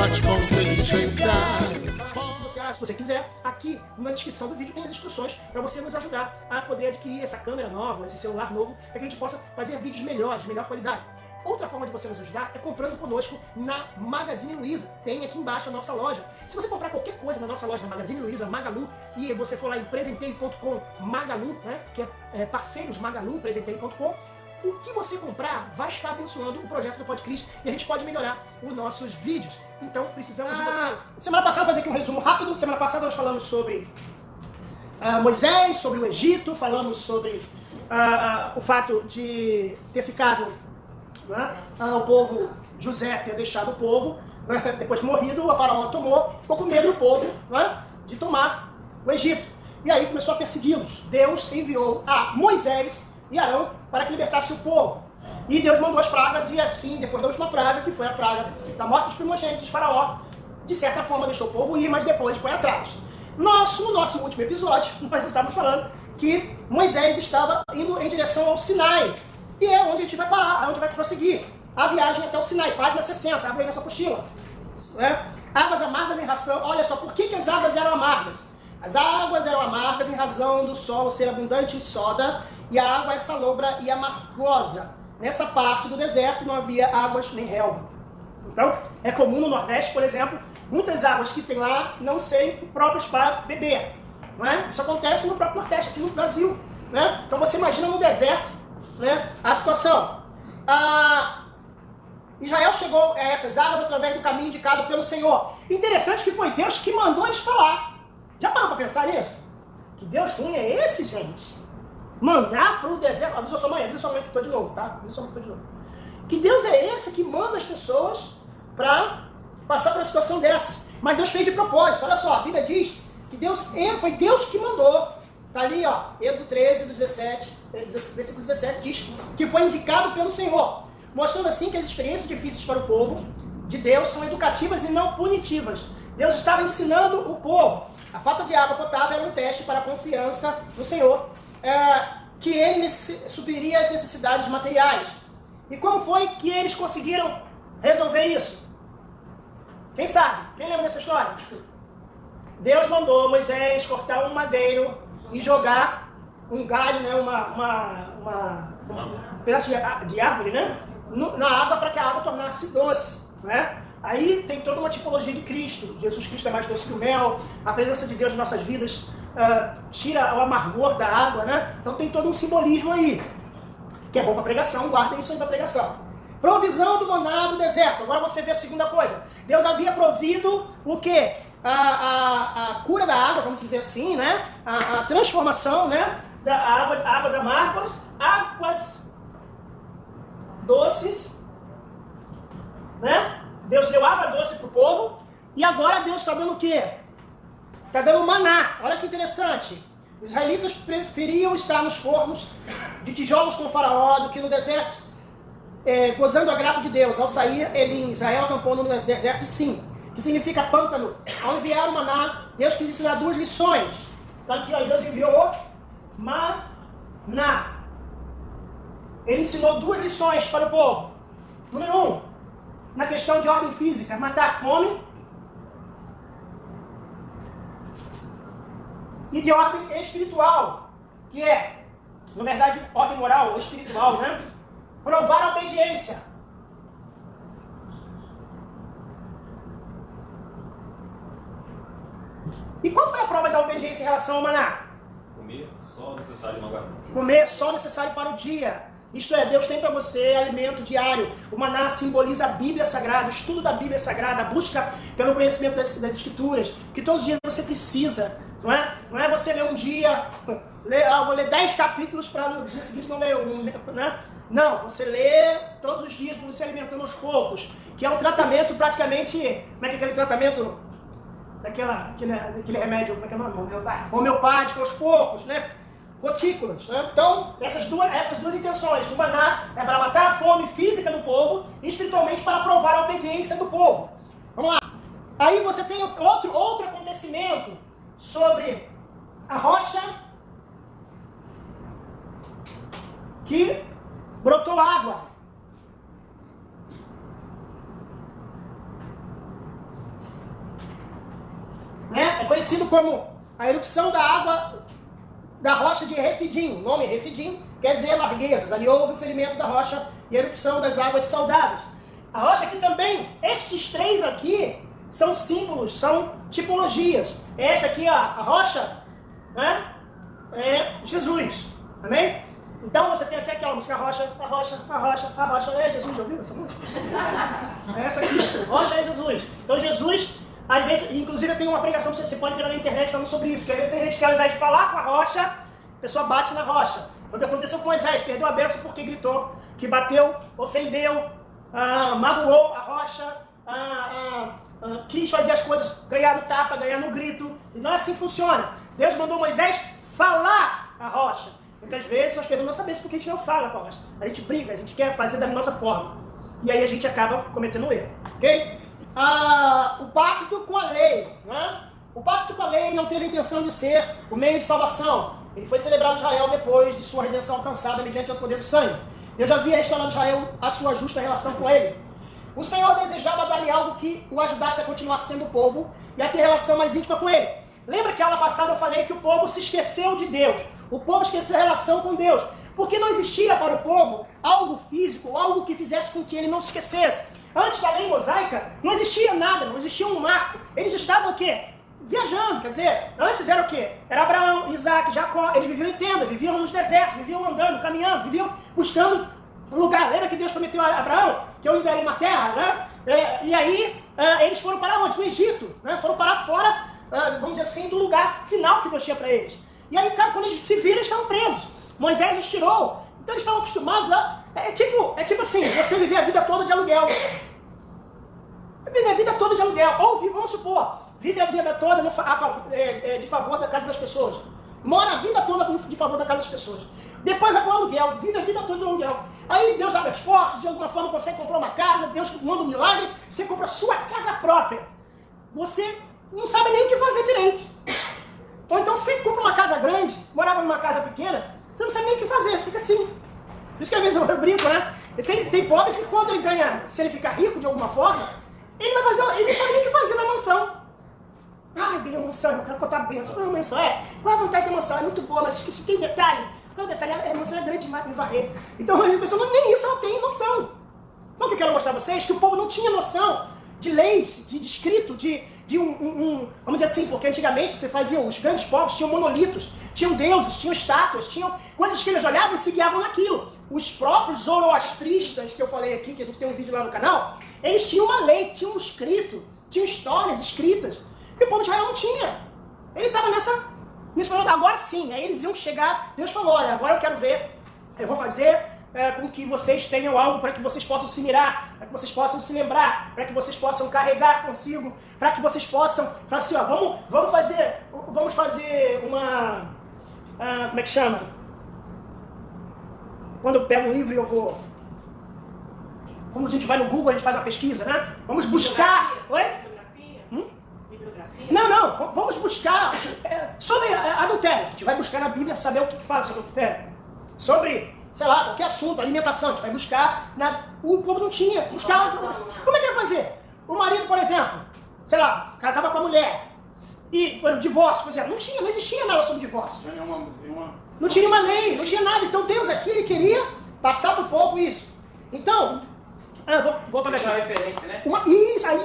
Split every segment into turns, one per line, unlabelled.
Pode com inteligência.
Se você quiser, aqui na descrição do vídeo tem as instruções para você nos ajudar a poder adquirir essa câmera nova, esse celular novo, para que a gente possa fazer vídeos melhores, de melhor qualidade. Outra forma de você nos ajudar é comprando conosco na Magazine Luiza. Tem aqui embaixo a nossa loja. Se você comprar qualquer coisa na nossa loja, na Magazine Luiza, Magalu, e você for lá em presenteio.com, Magalu, né, que é parceiros Magalu, presenteio.com, o que você comprar vai estar abençoando o projeto do Podcris e a gente pode melhorar os nossos vídeos. Então, precisamos de vocês. Semana passada, vou fazer aqui um resumo rápido. Semana passada nós falamos sobre Moisés, sobre o Egito, falamos sobre o fato de ter ficado, né, o povo, José ter deixado o povo, né, depois morrido, a faraó tomou, ficou com medo do povo, né, de tomar o Egito. E aí começou a persegui-los. Deus enviou a Moisés e Arão para que libertasse o povo. E Deus mandou as pragas, e assim, depois da última praga, que foi a praga da morte dos primogênitos, Faraó, de certa forma deixou o povo ir, mas depois foi atrás. No nosso último episódio, nós estávamos falando que Moisés estava indo em direção ao Sinai, e é onde a gente vai parar, onde vai prosseguir. A viagem até o Sinai, página 60, abre aí nessa apostila. Águas amargas em razão, olha só, por que as águas eram amargas? As águas eram amargas em razão do solo ser abundante em soda, e a água é salobra e amargosa. Nessa parte do deserto não havia águas nem relva. Então, é comum no Nordeste, por exemplo, muitas águas que tem lá não serem próprias para beber. Não é? Isso acontece no próprio Nordeste, aqui no Brasil. Né? Então você imagina no deserto, né, a situação. Israel chegou a essas águas através do caminho indicado pelo Senhor. Interessante que foi Deus que mandou eles falar. Já parou para pensar nisso? Que Deus ruim é esse, gente? Mandar para o deserto. Avisa sua mãe que estou de novo, tá? Avisa sua mãe que estou de novo. Que Deus é esse que manda as pessoas para passar por uma situação dessas? Mas Deus fez de propósito. Olha só, a Bíblia diz que foi Deus que mandou. Está ali, ó, Êxodo 13, do 17, versículo 17, diz que foi indicado pelo Senhor. Mostrando assim que as experiências difíceis para o povo de Deus são educativas e não punitivas. Deus estava ensinando o povo. A falta de água potável era um teste para a confiança no Senhor, que ele supriria as necessidades materiais. E como foi que eles conseguiram resolver isso? Quem sabe? Quem lembra dessa história? Deus mandou Moisés cortar um madeiro e jogar um galho, né, um pedaço de árvore, né, na água para que a água tornasse doce, né? Aí tem toda uma tipologia de Cristo. Jesus Cristo é mais doce que o mel. A presença de Deus em nossas vidas tira o amargor da água, né? Então tem todo um simbolismo aí, que é bom para pregação. Guardem isso aí para pregação. Provisão do maná no deserto. Agora você vê a segunda coisa. Deus havia provido o quê? A cura da água, vamos dizer assim, né? A transformação, né, da águas amargas, águas doces, né? Deus deu água doce para o povo, e agora Deus está dando o quê? Está dando maná. Olha que interessante. Os israelitas preferiam estar nos fornos de tijolos com o faraó do que no deserto, gozando a graça de Deus. Ao sair, Israel acampou no deserto de Sim, que significa pântano. Ao enviar o maná, Deus quis ensinar duas lições. Então aqui, ó, Deus enviou maná. Ele ensinou duas lições para o povo. Número 1, na questão de ordem física, matar a fome, e de ordem espiritual, que é, na verdade, ordem moral ou espiritual, né? Provar a obediência. E qual foi a prova da obediência em relação ao maná?
Comer só o necessário de uma guarda.
Comer só o necessário para o dia. Isto é, Deus tem para você alimento diário. O maná simboliza a Bíblia Sagrada, o estudo da Bíblia Sagrada, a busca pelo conhecimento das Escrituras, que todos os dias você precisa. Não é? Não é você ler um dia, vou ler 10 capítulos para no dia seguinte não ler um, né? Não, você lê todos os dias para você alimentando aos poucos, que é um tratamento praticamente, como é que é aquele tratamento, aquele remédio, como é que é o nome? Homeopático aos poucos, né? Gotículas, né? Então, essas duas intenções. O maná é para matar a fome física do povo e espiritualmente para provar a obediência do povo. Vamos lá. Aí você tem outro acontecimento sobre a rocha que brotou água. conhecido como a erupção da água da rocha de Refidim. O nome Refidim quer dizer larguezas. Ali houve o ferimento da rocha e a erupção das águas saudáveis. A rocha aqui também, estes três aqui são símbolos, são tipologias. Esta aqui, a rocha, né, é Jesus. Amém? Então você tem aqui aquela música, a rocha, a rocha, a rocha, a rocha é Jesus. Já ouviu essa música? É essa aqui, rocha é Jesus. Então Jesus, às vezes, inclusive tem uma pregação, você pode ver na internet falando sobre isso, que às vezes tem gente que ao invés de falar com a rocha, a pessoa bate na rocha. Quando aconteceu com Moisés, perdeu a bênção porque gritou, que bateu, ofendeu, magoou a rocha, quis fazer as coisas, ganhar no tapa, ganhar no grito. E não é assim que funciona. Deus mandou Moisés falar a rocha. Muitas vezes nós perdemos nossa bênção porque a gente não fala com a rocha. A gente briga, a gente quer fazer da nossa forma. E aí a gente acaba cometendo um erro. Ok? O pacto com a lei. Né? O pacto com a lei não teve a intenção de ser o meio de salvação. Ele foi celebrado em Israel depois de sua redenção alcançada mediante o poder do sangue. Deus já havia restaurado Israel a sua justa relação com ele. O Senhor desejava dar-lhe algo que o ajudasse a continuar sendo povo e a ter relação mais íntima com ele. Lembra que a aula passada eu falei que o povo se esqueceu de Deus. O povo esqueceu a relação com Deus. Porque não existia para o povo algo físico, algo que fizesse com que ele não se esquecesse. Antes da lei mosaica, não existia nada, não existia um marco. Eles estavam o quê? Viajando, quer dizer, antes era o quê? Era Abraão, Isaac, Jacó, eles viviam em tenda, viviam nos desertos, viviam andando, caminhando, viviam buscando um lugar. Lembra que Deus prometeu a Abraão que eu lhe darei uma terra, né? E aí eles foram para onde? No Egito, né? Foram para fora, vamos dizer assim, do lugar final que Deus tinha para eles. E aí, cara, quando eles se viram, eles estavam presos. Moisés os tirou, então eles estavam acostumados a... É tipo assim, você viver a vida toda de aluguel. Viver a vida toda de aluguel. Ou, vamos supor, vive a vida toda de favor da casa das pessoas. Mora a vida toda de favor da casa das pessoas. Depois vai para o aluguel, vive a vida toda de aluguel. Aí Deus abre as portas, de alguma forma consegue comprar uma casa, Deus manda um milagre, você compra a sua casa própria. Você não sabe nem o que fazer direito. Ou então você compra uma casa grande, morava numa casa pequena, você não sabe nem o que fazer, fica assim. Por isso que às vezes eu brinco, né? Tem pobre que quando ele ganha, se ele ficar rico de alguma forma, ele não sabe nem o que fazer na mansão. Ganhei uma mansão, eu quero contar a benção. Qual é a mansão? Qual é a vantagem da mansão? É muito boa, mas esqueci, tem detalhe. Qual é o detalhe? A mansão é grande demais para me varrer. Então a pessoa nem isso ela tem noção. Então o que eu quero mostrar a vocês é que o povo não tinha noção de leis, de escrito, vamos dizer assim, porque antigamente você fazia, os grandes povos tinham monolitos, tinham deuses, tinham estátuas, tinham coisas que eles olhavam e se guiavam naquilo. Os próprios zoroastristas, que eu falei aqui, que a gente tem um vídeo lá no canal, eles tinham uma lei, tinham um escrito, tinham histórias escritas, e o povo de Israel não tinha. Ele estava nesse momento, agora sim, aí eles iam chegar, Deus falou, olha, agora eu quero ver, eu vou fazer com que vocês tenham algo para que vocês possam se mirar, para que vocês possam se lembrar, para que vocês possam carregar consigo, para que vocês possam, assim, ó, vamos fazer uma, como é que chama? Quando eu pego um livro e eu vou, como a gente vai no Google, a gente faz uma pesquisa, né? Vamos buscar, oi? Não, vamos buscar sobre adultério. A gente vai buscar na Bíblia para saber o que fala sobre adultério. Sobre, sei lá, qualquer assunto, alimentação. A gente vai buscar. O povo não tinha. Buscava. Como é que ia fazer? O marido, por exemplo, sei lá, casava com a mulher. E o divórcio, por exemplo, não existia nada sobre divórcio. Não tinha uma lei, não tinha nada. Então Deus aqui, ele queria passar para o povo isso. Então, vou para a
referência, né?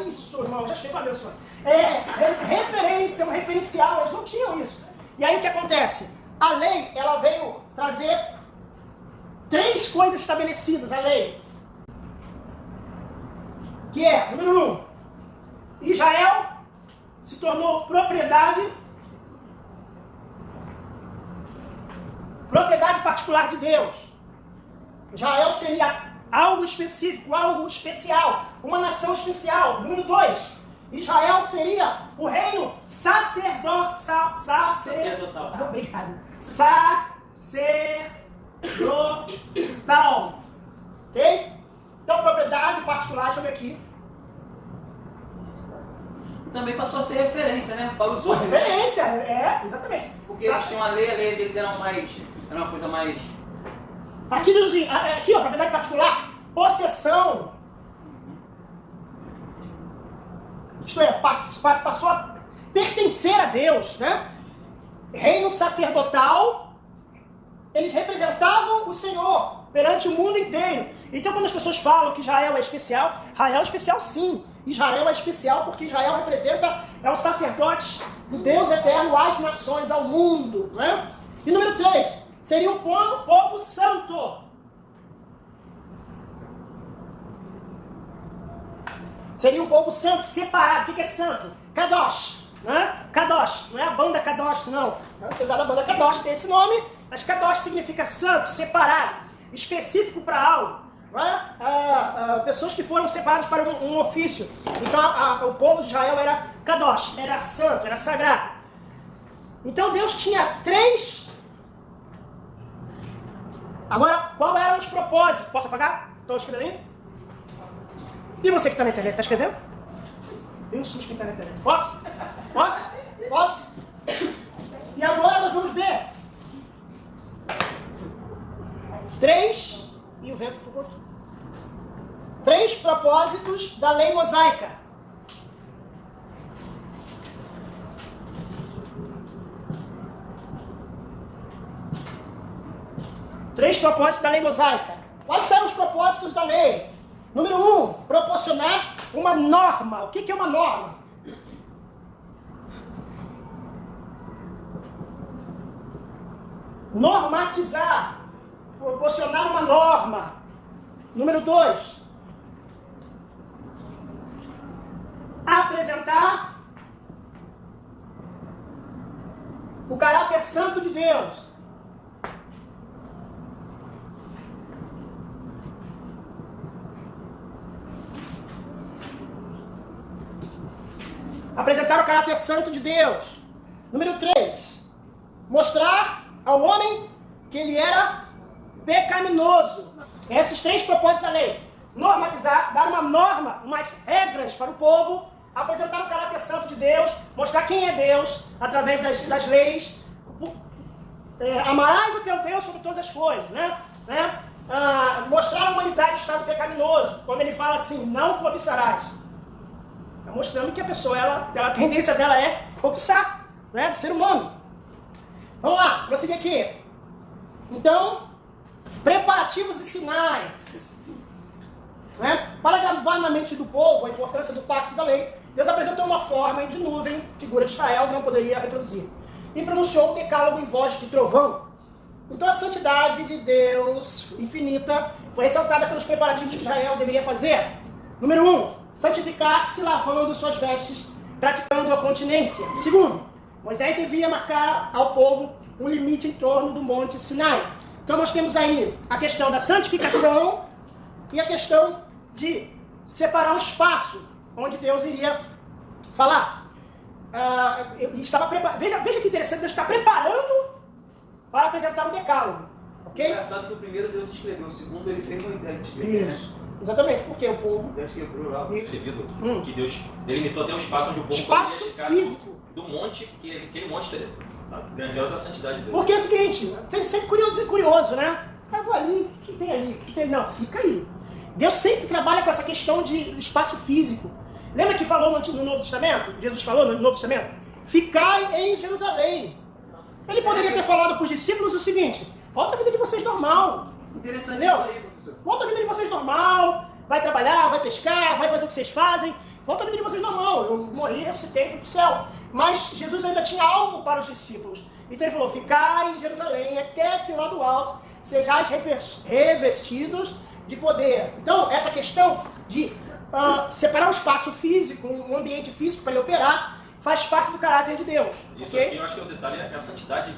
Isso, irmão, já chegou a abençoar. Referência, um referencial, eles não tinham isso. E aí o que acontece? A lei, ela veio trazer 3 coisas estabelecidas, a lei. Que é, número 1, Israel se tornou propriedade particular de Deus. Israel seria algo específico, algo especial, uma nação especial. Número 2, Israel seria o reino sacerdotal. Obrigado. Sacerdotal. Ok? Então, propriedade particular, deixa eu ver aqui.
Também passou a ser referência, né? Para os outros.
Referência, exatamente.
Porque eles tinham a lei deles era uma coisa mais...
Aqui, ó, propriedade particular, possessão. Isto é, passou a pertencer a Deus, né? Reino sacerdotal, eles representavam o Senhor perante o mundo inteiro. Então quando as pessoas falam que Israel é especial sim. Israel é especial porque Israel representa, é o sacerdote do Deus eterno às nações, ao mundo, né? E número 3, seria um povo santo. Seria um povo santo, separado. O que é santo? Kadosh, né? Kadosh, não é a banda Kadosh, não. Apesar da banda Kadosh ter esse nome, mas Kadosh significa santo, separado, específico para algo. Né? Pessoas que foram separadas para um ofício. Então o povo de Israel era Kadosh, era santo, era sagrado. Então Deus tinha 3. Agora, qual eram os propósitos? Posso apagar? Estou escrevendo aí? E você que está na internet, está escrevendo? Eu sou quem está na internet. Posso? Posso? Posso? E agora nós vamos ver 3, e o vento ficou aqui. 3 propósitos da lei mosaica. Três propósitos da lei mosaica. Quais são os propósitos da lei? Número 1, proporcionar uma norma. O que é uma norma? Normatizar. Proporcionar uma norma. Número 2, apresentar o caráter santo de Deus. Apresentar o caráter santo de Deus. Número 3, mostrar ao homem que ele era pecaminoso. Esses 3 propósitos da lei. Normatizar, dar uma norma, umas regras para o povo, apresentar o caráter santo de Deus, mostrar quem é Deus através das leis. Amarás o teu Deus sobre todas as coisas, né? Mostrar a humanidade do estado pecaminoso, quando ele fala assim, não cobiçarás. Está mostrando que a pessoa, a tendência dela é cobiçar, né? Do ser humano. Vamos lá, prosseguir aqui. Então, preparativos e sinais. Né? Para gravar na mente do povo a importância do pacto da lei, Deus apresentou uma forma de nuvem, figura de Israel, não poderia reproduzir. E pronunciou o decálogo em voz de trovão. Então a santidade de Deus infinita foi ressaltada pelos preparativos que Israel deveria fazer. Número 1, santificar-se lavando suas vestes, praticando a continência. Segundo, Moisés devia marcar ao povo um limite em torno do monte Sinai. Então nós temos aí a questão da santificação e a questão de separar um espaço onde Deus iria falar. Veja que interessante, Deus está preparando para apresentar o decálogo. Ok?
Engraçado que o primeiro Deus escreveu, o segundo ele fez Moisés escrever.
Isso. Exatamente, porque o povo...
Moisés quebrou lá.
Percebido que Deus delimitou até um espaço onde o povo
espaço
poderia ficar
físico.
do monte, que aquele monte a grandiosa santidade de Deus.
Porque é o seguinte, tem sempre curioso, né? Eu vou ali, o que tem ali? O que tem? Não, fica aí. Deus sempre trabalha com essa questão de espaço físico. Lembra que falou no Novo Testamento? Jesus falou no Novo Testamento? Ficai em Jerusalém. Ele poderia ter falado para os discípulos o seguinte, volta a vida de vocês normal.
Interessante
Entendeu?
isso aí, professor.
Volta a vida de vocês normal, vai trabalhar, vai pescar, vai fazer o que vocês fazem. Volta a vida de vocês normal. Eu morri, ressuscitei, fui para o céu. Mas Jesus ainda tinha algo para os discípulos. Então ele falou, ficai em Jerusalém até que lá do alto sejais revestidos de poder. Então, essa questão de separar um espaço físico, um ambiente físico para ele operar, faz parte do caráter de Deus.
Isso
Okay?
aqui eu acho que é o detalhe, é a santidade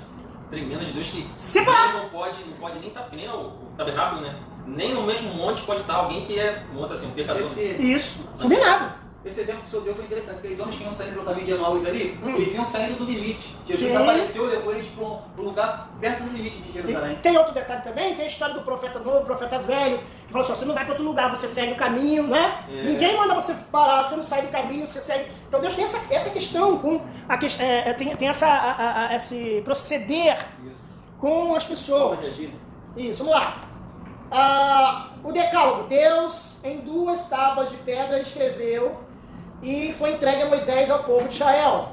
tremenda de Deus que
separar.
não pode nem estar, nem o tabernáculo, né? Nem no mesmo monte pode estar alguém que é, vamos dizer assim, um pecador.
Isso, combinado.
Esse exemplo que o senhor deu foi interessante, porque aqueles homens que iam saindo pelo caminho de Emaús ali, eles iam saindo do limite. Jesus apareceu e levou eles para um lugar perto do limite de Jerusalém.
E tem outro detalhe também, tem a história do profeta novo, profeta velho, que falou assim, você não vai para outro lugar, você segue o caminho, né? Ninguém manda você parar, você não sai do caminho, você segue... Então Deus tem essa questão, com tem esse proceder com as pessoas. Isso, vamos lá. O decálogo, Deus em 2 tábuas de pedra escreveu e foi entregue a Moisés ao povo de Israel.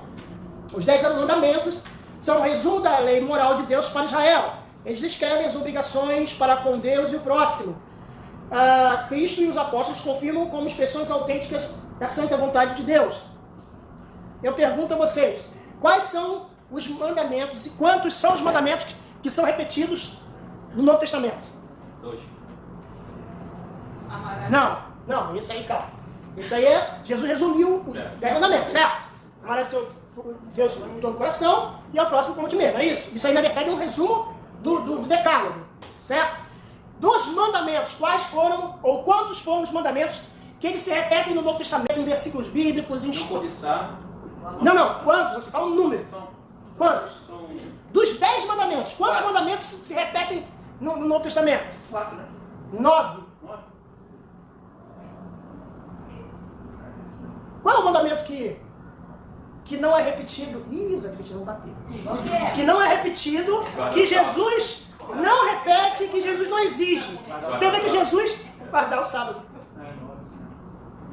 Os 10 mandamentos são o resumo da lei moral de Deus para Israel. Eles descrevem as obrigações para com Deus e o próximo. Cristo e os apóstolos confirmam como expressões autênticas da santa vontade de Deus. Eu pergunto a vocês, quais são os mandamentos e quantos são os mandamentos que são repetidos no Novo Testamento?
2.
Não, esse aí, calma. Esse aí Jesus resumiu os 10 mandamentos, certo? Amarás teu Deus com todo o coração e ao próximo como a ti mesmo, é isso? Isso aí, na verdade, é um resumo do decálogo, certo? Dos mandamentos, quais foram, ou quantos foram os mandamentos que eles se repetem no Novo Testamento, em versículos bíblicos, em...
Não cobiçar.
Não, quantos? Você fala um número. Quantos? Dos 10 mandamentos, quantos mandamentos se repetem no Novo Testamento?
4, né?
9. Qual é o mandamento que não é repetido? Ih, os adventistas vão bater. Que não é repetido, que Jesus não repete, que Jesus não exige. Você vê que Jesus guardar o sábado.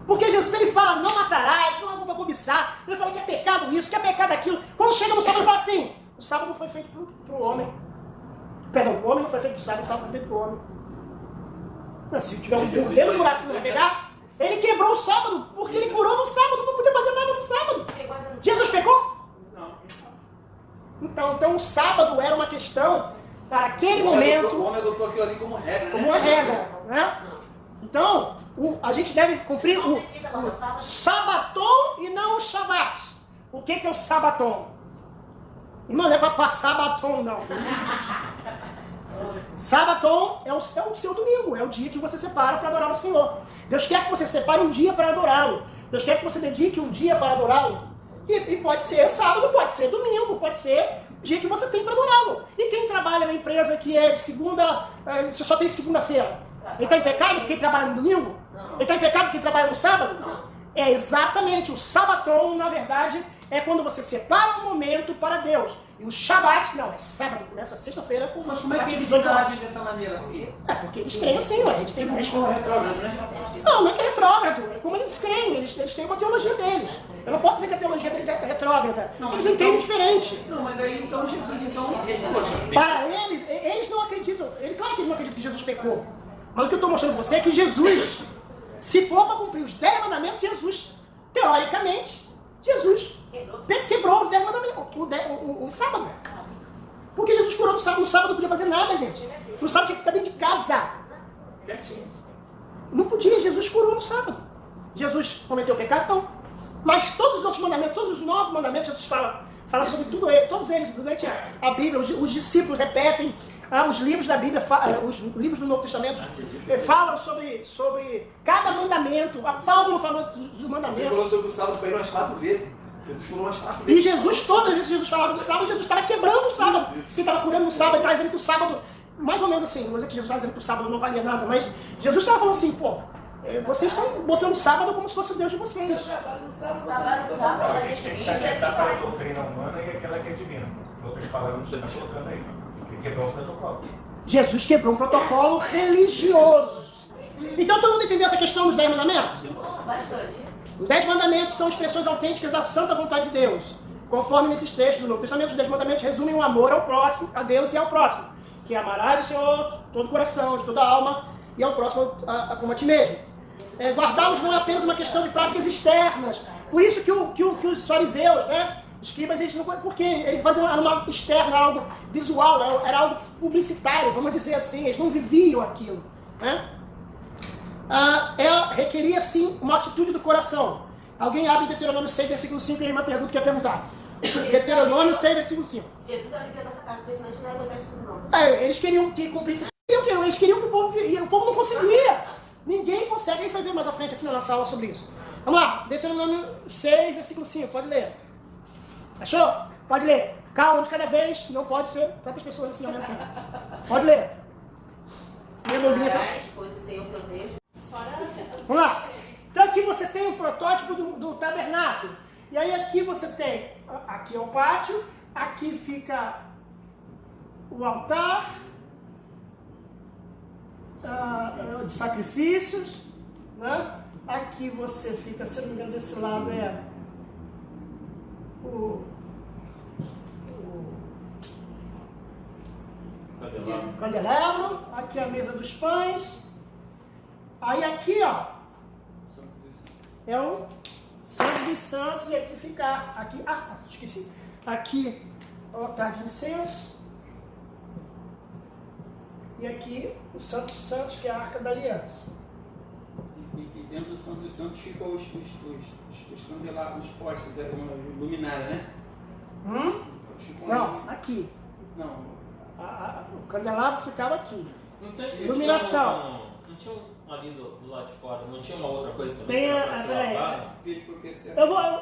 Porque Jesus, ele fala, não matarás, não é para cobiçar. Ele fala que é pecado isso, que é pecado aquilo. Quando chega no sábado, ele fala assim, o sábado foi feito para o homem. Perdão, o homem não foi feito para o sábado foi feito para o homem. Mas se tiver um burro dentro do buraco, você não vai pegar? Ele quebrou o sábado, porque ele curou no sábado, não podia fazer nada no sábado. Jesus pecou? Não. Então o sábado era uma questão para aquele momento.
O homem adotou aquilo ali como regra, né?
Como uma regra, né? Então, a gente deve cumprir o sabaton e não o shabat. O que é o sabaton? Irmão, não é para passar batom, não. Sabaton é o seu domingo, é o dia que você separa para adorar o Senhor. Deus quer que você separe um dia para adorá-lo. Deus quer que você dedique um dia para adorá-lo. E pode ser sábado, pode ser domingo, pode ser o dia que você tem para adorá-lo. E quem trabalha na empresa que é de segunda, você só tem segunda-feira, ele está em pecado porque ele trabalha no domingo? Ele está em pecado porque ele trabalha no sábado? É exatamente, o sabaton, na verdade, é quando você separa um momento para Deus. E o Shabat, não, é sábado, começa sexta-feira.
Mas como é que eles agem dessa maneira assim?
É porque eles creem assim, a gente tem
Eles são retrógrado, né?
Não é que é retrógrado, é como eles creem, eles têm uma teologia deles. Eu não posso dizer que a teologia deles é retrógrada, eles entendem diferente.
Não, mas aí então Jesus,
Para eles não acreditam, claro que eles não acreditam que Jesus pecou. Mas o que eu estou mostrando para você é que Jesus, se for para cumprir os 10 mandamentos, Jesus, teoricamente, Jesus quebrou os 10 mandamentos, o sábado. Porque Jesus curou no sábado não podia fazer nada, gente. No sábado tinha que ficar dentro de casa. Não podia, Jesus curou no sábado. Jesus cometeu pecado, não. Mas todos os outros mandamentos, todos os 9 mandamentos, Jesus fala sobre tudo, todos eles, durante a Bíblia, os discípulos repetem, os livros da Bíblia, os livros do Novo Testamento falam sobre cada mandamento. A Paulo falou dos mandamentos.
Ele falou sobre o sábado para ele umas 4 vezes. Jesus falou umas 4 vezes.
E Jesus, todas as vezes que Jesus falava do sábado, Jesus estava quebrando o sábado. Ele estava curando no sábado, trazendo que o sábado, mais ou menos assim, não vou dizer que Jesus estava dizendo que o sábado não valia nada, mas Jesus estava falando assim, vocês estão botando o sábado como se fosse o Deus de vocês.
Está a doutrina humana e aquela que é divina. Outras palavras você está colocando aí. Ele quebrou o protocolo.
Jesus quebrou um protocolo religioso. Então todo mundo entendeu essa questão dos 10 mandamentos?
Bastante.
Os 10 mandamentos são expressões autênticas da santa vontade de Deus. Conforme nesses textos do Novo Testamento, os 10 mandamentos resumem o amor ao próximo, a Deus e ao próximo. Que amarás o Senhor de todo o coração, de toda a alma, e ao próximo como a ti mesmo. Guardarmos não é apenas uma questão de práticas externas. Por isso que os fariseus, os escribas, eles não, porque eles faziam algo externo, era algo visual, era algo publicitário, vamos dizer assim, eles não viviam aquilo. Ela requeria, sim, uma atitude do coração. Alguém abre Deuteronômio 6, versículo 5, e aí uma pergunta que eu ia perguntar. Deuteronômio 6, versículo 5.
Jesus alivia nossa carga, porque senão a gente não ia aguentar isso tudo, não.
Eles queriam que cumprisse. Eles queriam que o povo viria. O povo não conseguia. Ninguém consegue. A gente vai ver mais à frente aqui na nossa aula sobre isso. Vamos lá. Deuteronômio 6, versículo 5. Pode ler. Achou? Pode ler. Calma de cada vez. Não pode ser tantas pessoas assim ao mesmo tempo. Pode ler. Minha bombinha tá.
Pois o Senhor teu Deus.
Vamos lá. Então aqui você tem o protótipo do tabernáculo. E aí aqui você tem, aqui é o pátio, aqui fica o altar de sacrifícios, né? Aqui você fica, se não me engano, desse lado é candelabro, aqui a mesa dos pães. Aí aqui, ó, é o Santo dos Santos, e aqui fica, aqui, esqueci. Aqui, o altar de incenso. E aqui, o Santo dos Santos, que é a Arca da Aliança.
E dentro do Santo dos Santos ficam os candelabros, os postes, luminária, né?
Não, aqui.
Não.
O candelabro ficava aqui.
Não tem,
Iluminação.
Não tinha ali do lado de fora, não tinha uma outra coisa também
Tem
pra ser lavada?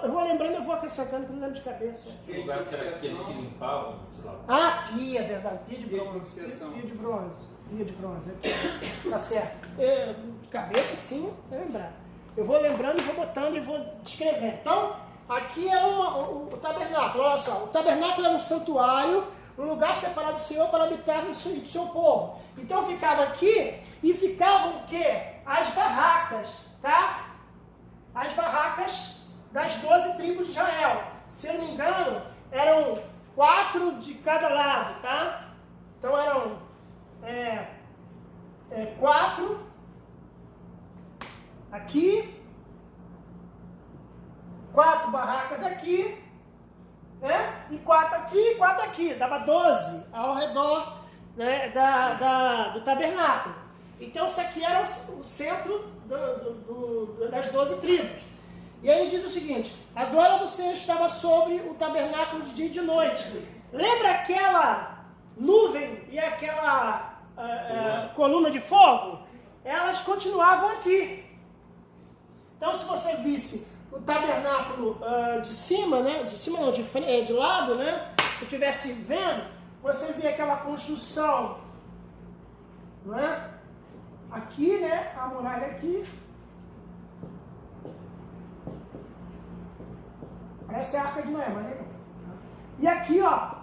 Eu vou lembrando, eu vou acrescentando, que não lembro de cabeça.
O lugar que era que eles se limpavam, sei lá.
Pia, é verdade. Pia de bronze. Pia de bronze. Aqui. Tá certo. De cabeça, sim, vou lembrar. Eu vou lembrando e vou botando e vou descrevendo. Então, aqui é o tabernáculo. Olha só, o tabernáculo é um santuário, um lugar separado do Senhor para habitar do seu povo. Então ficava aqui e ficavam o quê? As barracas, tá? As barracas das 12 tribos de Israel. Se eu não me engano, eram 4 de cada lado, tá? Então eram 4 aqui, 4 barracas aqui, né? E 4 aqui e 4 aqui. Dava 12 ao redor, né, do tabernáculo. Então isso aqui era o centro das 12 tribos. E aí ele diz o seguinte: a glória do Senhor estava sobre o tabernáculo de dia e de noite. Lembra aquela nuvem e aquela coluna de fogo? Elas continuavam aqui. Então se você visse o tabernáculo de cima, né? De cima não, de lado, né? Se estivesse vendo, você vê aquela construção, não é? Aqui, né? A muralha aqui. Parece a Arca de Noé, mas não. E aqui, ó,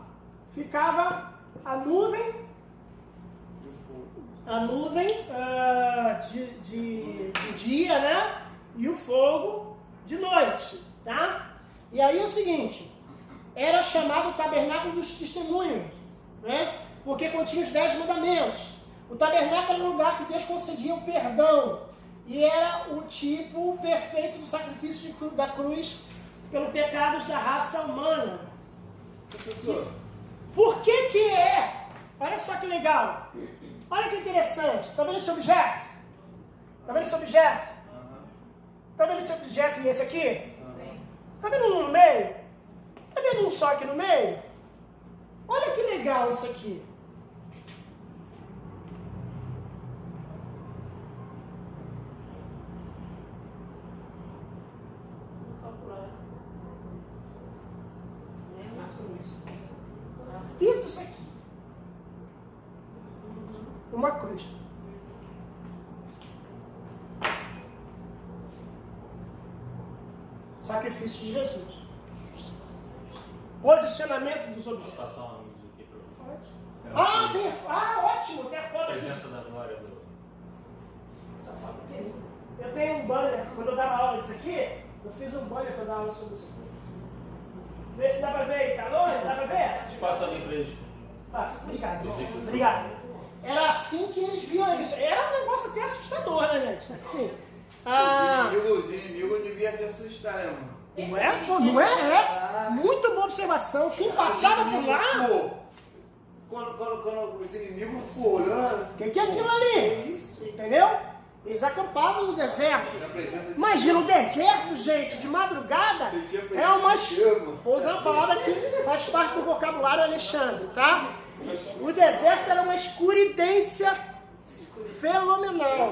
ficava a nuvem de dia, né? E o fogo de noite, tá? E aí é o seguinte, era chamado tabernáculo dos testemunhos, né? Porque continha os 10 mandamentos. O tabernáculo era um lugar que Deus concedia o perdão e era o tipo perfeito do sacrifício da cruz pelos pecados da raça humana.
Professor,
por que é? Olha só que legal. Olha que interessante. Tá vendo esse objeto? Tá vendo esse objeto? Tá vendo esse objeto e esse aqui? Tá vendo um no meio? Tá vendo um só aqui no meio? Olha que legal isso aqui. Pinta isso aqui. Uma cruz. Sacrifício de Jesus. Posicionamento dos objetos.
Posso passar uma luz aqui para
ótimo, tem a foto
a
aqui.
presença da glória do...
Essa foto aqui. Eu tenho um banner, quando eu dava aula disso aqui, eu fiz um banner para dar aula sobre isso aqui. Vê se dá para ver aí, tá longe? Dá para ver?
Espaço ali para eles.
Obrigado. Obrigado. Era assim que eles viam isso. Era um negócio até assustador, né, gente? Assim,
os inimigos deviam se assustar, né, mano?
Não é? Pô, não é? Muito boa observação. Quem passava por lá...
Quando os inimigos olhando...
O que é aquilo ali? Entendeu? Eles acampavam no deserto. Imagina, o deserto, gente, de madrugada, é uma... Vou usar uma palavra que faz parte do vocabulário Alexandre, tá? O deserto era uma escuridência fenomenal.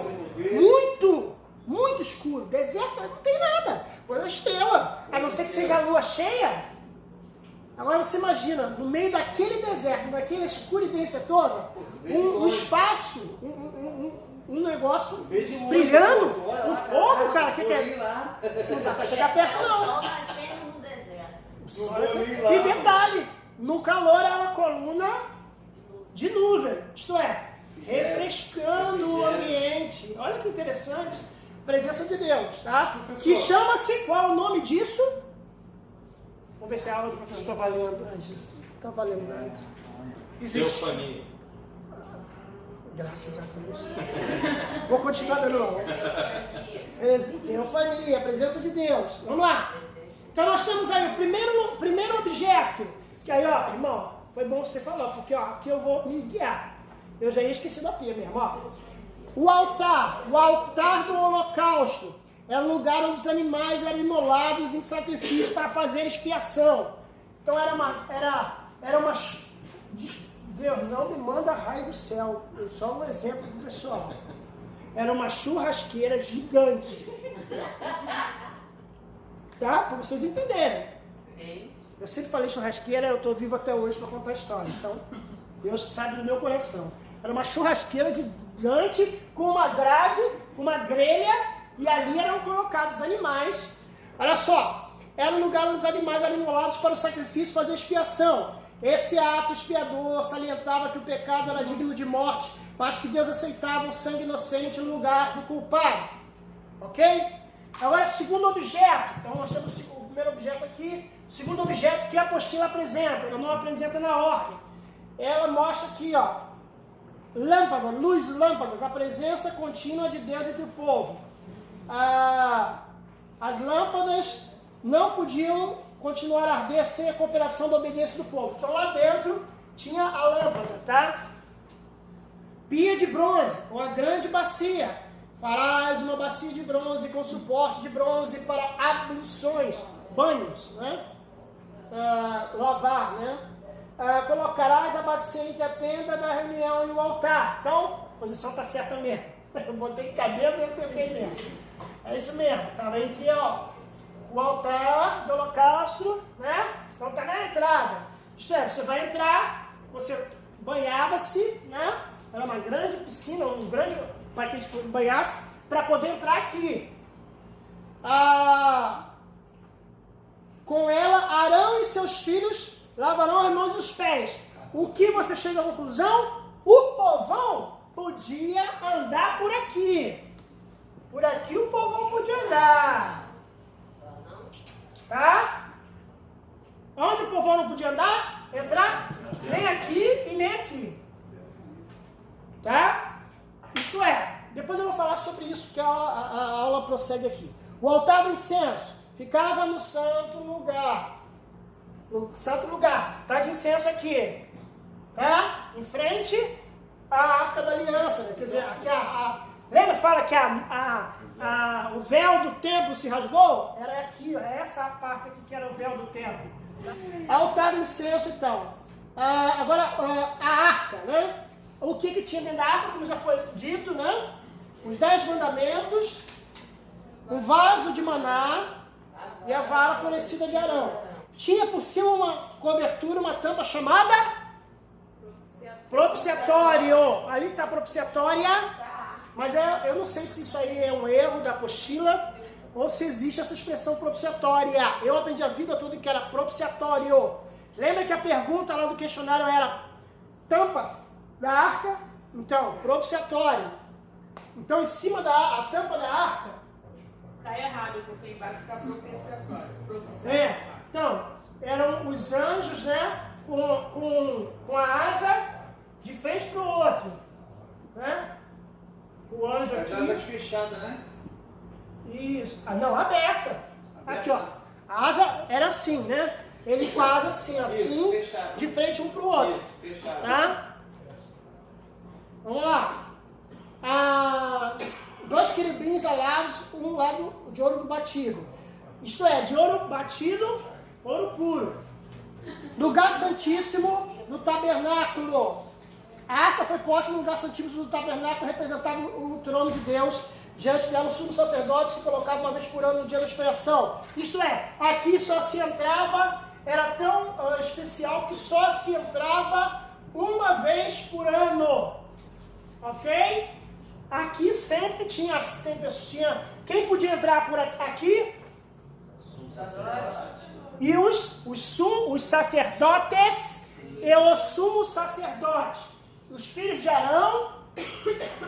Muito escuro. Deserto não tem nada. Foi uma estrela. A não ser que seja a lua cheia. Agora você imagina, no meio daquele deserto, daquela escuridência toda, um espaço, um negócio brilhando, um fogo, cara, que é? Não dá pra chegar perto, não.
Só nascendo no deserto.
E detalhe, no calor era uma coluna de nuvem, isto é, refrescando o ambiente. Olha que interessante, presença de Deus, tá? Que chama-se, qual é o nome disso? Vamos ver se a aula do professor está valendo. Está valendo nada.
Teofania.
Graças a Deus. Vou continuar dando aula. Teofania, a presença de Deus. Vamos lá. Então nós temos aí o primeiro objeto. Que aí, ó, irmão, foi bom você falar, porque ó, aqui eu vou me guiar. Eu já ia esquecer da pia mesmo, ó. O altar do holocausto, era o lugar onde os animais eram imolados em sacrifício para fazer expiação. Então era uma Deus, não me manda raio do céu. Só um exemplo pro pessoal. Era uma churrasqueira gigante. Tá? Para vocês entenderem. Eu sempre falei churrasqueira, eu estou vivo até hoje para contar a história. Então, Deus sabe do meu coração. Era uma churrasqueira gigante com uma grade, uma grelha, e ali eram colocados animais. Olha só, era um lugar onde os animais eram imolados para o sacrifício fazer expiação. Esse ato expiador salientava que o pecado era digno de morte, mas que Deus aceitava o sangue inocente no lugar do culpado. Ok? Agora, segundo objeto. Então, nós temos o primeiro objeto aqui. O segundo objeto que a apostila apresenta. Ela não apresenta na ordem. Ela mostra aqui, ó. Lâmpada, luz, lâmpadas. A presença contínua de Deus entre o povo. As lâmpadas não podiam continuar a arder sem a cooperação da obediência do povo. Então lá dentro tinha a lâmpada, tá? Pia de bronze, com a grande bacia. Farás uma bacia de bronze com suporte de bronze para abluções, banhos, né? Lavar, né? Colocarás a bacia entre a tenda da reunião e o altar. Então, a posição está certa mesmo. Eu botei cabeça e acertei mesmo. É isso mesmo, estava entre o altar do holocausto, né? Então está na entrada. Isto é, você vai entrar, você banhava-se, né? Era uma grande piscina, um grande para que a gente banhasse, para poder entrar aqui. Com ela, Arão e seus filhos lavarão as mãos e os pés. O que você chega à conclusão? O povão podia andar por aqui. Por aqui o povão podia andar. Tá? Onde o povão não podia andar? Entrar? Nem aqui e nem aqui. Tá? Isto é, depois eu vou falar sobre isso, que a aula prossegue aqui. O altar do incenso ficava no santo lugar. No santo lugar. Tá de incenso aqui. Tá? Em frente à Arca da Aliança. Né? Quer dizer, aqui lembra que fala que o véu do templo se rasgou? Era aqui, era essa parte aqui que era o véu do templo. Altar do incenso, então. Agora, a arca, né? O que tinha dentro da arca, como já foi dito, né? Os 10 mandamentos, um vaso de maná e a vara florescida de Arão. Tinha por cima uma cobertura, uma tampa chamada propiciatório. Ali está propiciatória, mas eu não sei se isso aí é um erro da apostila ou se existe essa expressão propiciatória. Eu aprendi a vida toda que era propiciatório. Lembra que a pergunta lá do questionário era tampa da arca? Então, propiciatório. Então, em cima da tampa da arca...
Está errado, porque embaixo está propiciatório.
Então, eram os anjos, né? Com a asa de frente para o outro. Né? O anjo aqui...
As asas fechadas, né?
Isso. Não, aberta. Aqui, ó. A asa era assim, né? Ele com a asa assim, assim,
isso,
de frente um para o outro.
Isso, fechado.
Tá? Vamos lá. 2 querubins alados, um lado de ouro batido. Isto é, de ouro batido, ouro puro. Lugar santíssimo do tabernáculo. A arca foi posta no lugar santíssimo do tabernáculo, representava o trono de Deus. Diante dela, o sumo sacerdote se colocava uma vez por ano no dia da expiação. Isto é, aqui só se entrava, era tão especial que só se entrava uma vez por ano. Ok? Aqui sempre tinha quem podia entrar por aqui? E os sacerdotes e o sumo sacerdote. Os filhos de Arão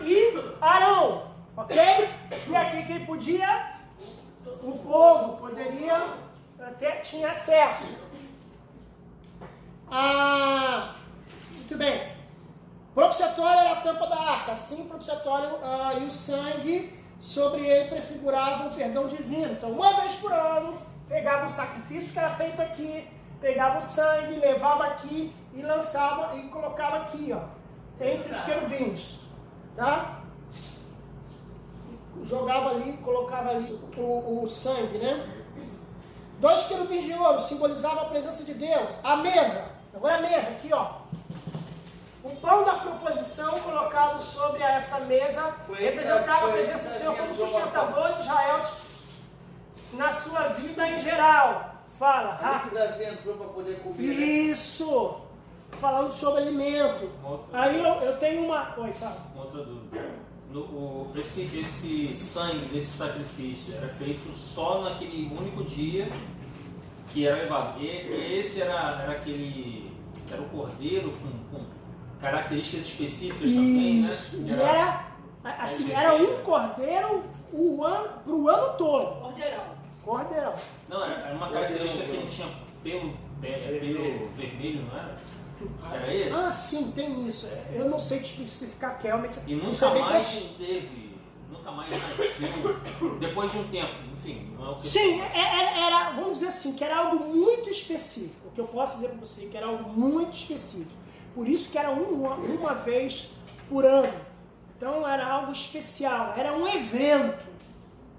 e Arão. Ok? E aqui quem podia? O povo poderia, até tinha acesso. Muito bem. Propiciatório era a tampa da arca, assim o propiciatório e o sangue sobre ele prefiguravam o perdão divino. Então, uma vez por ano, pegava o sacrifício que era feito aqui, pegava o sangue, levava aqui e lançava e colocava aqui, ó, entre os querubins, tá? Jogava ali, colocava ali o sangue, né? 2 querubins de ouro simbolizavam a presença de Deus. A mesa, agora a mesa, aqui, ó. O pão da proposição colocado sobre essa mesa representava a presença do Senhor como sustentador de Israel na sua vida em geral. Fala,
Ali que Davi entrou para poder comer.
Isso! Falando sobre alimento. Aí eu tenho uma... Oi, fala.
Uma outra dúvida. Esse sangue desse sacrifício era feito só naquele único dia que era levado. E esse era aquele... Era o cordeiro com características específicas também, né?
Isso. E era... Assim, era um cordeiro pro ano todo. Cordeirão.
Não, era uma característica que ele tinha pelo vermelho, não era? Era esse?
Ah, sim, tem isso. Eu não sei te especificar realmente.
E nunca
Isso é bem
mais
profundo.
teve, nunca mais nasceu, depois de um tempo, enfim, não é o que...
Sim, era, vamos dizer assim, que era algo muito específico. O que eu posso dizer para você, que era algo muito específico. Por isso que era uma vez por ano. Então era algo especial, era um evento.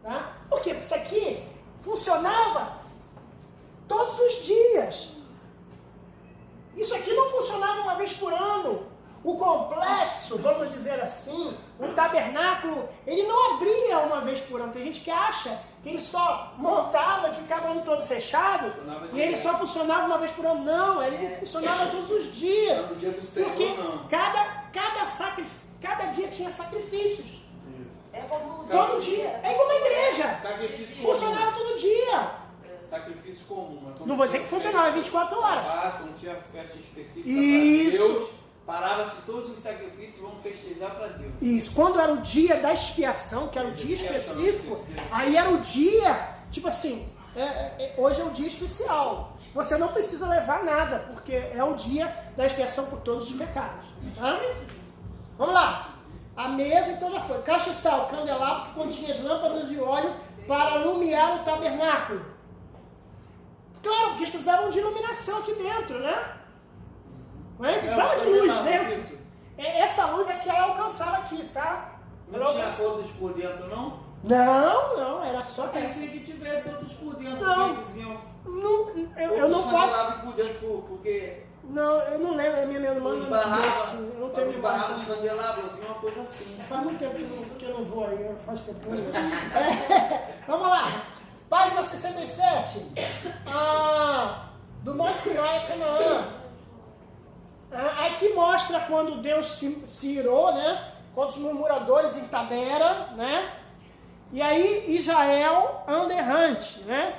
Tá? Por quê? Porque isso aqui funcionava todos os dias. Isso aqui não funcionava uma vez por ano. O complexo, vamos dizer assim, o tabernáculo, ele não abria uma vez por ano. Tem gente que acha que ele só montava e ficava o ano todo fechado e ele só funcionava uma vez por ano. Não, ele funcionava todos os dias.
No dia do Senhor,
Porque
não.
cada dia tinha sacrifícios.
É como
Todo dia. É como a igreja.
Sacrifício comum.
Funcionava todo dia.
Sacrifício comum. Mas quando
Não vou dizer
tinha
que funcionava 24 horas.
Páscoa, quando tinha festa específica
Isso.
para Deus, parava-se todos os sacrifícios e vamos festejar para Deus.
Isso, quando era o dia da expiação, que era o dia
Expiação,
específico,
isso.
aí era o dia, tipo assim, hoje é o dia especial. Você não precisa levar nada, porque é o dia da expiação por todos os pecados. Tá? Vamos lá. A mesa, então já foi. Caixa de sal, candelabro que continha as lâmpadas de óleo para iluminar o tabernáculo. Claro, porque eles precisavam de iluminação aqui dentro, né? Não é? Precisava de luz dentro. Essa luz aqui ela alcançava aqui, tá?
Não tinha outros por dentro, não?
Não, era só
Eu
essa.
pensei que tivesse outros por dentro.
Não.
Que diziam,
Eu não posso.
candelabros por dentro, porque
Não, eu não lembro, a minha memória
os
não
barravam,
assim, eu não tenho
barravam
memória.
os candelabros, eu vi uma coisa assim.
Faz muito tempo que eu não vou aí, faz tempo. Vamos lá. Página 67. Do Monte Sinai a Canaã. Aqui mostra quando Deus se irou, né? Contra os murmuradores em Tabera, né? E aí Israel anda errante, né?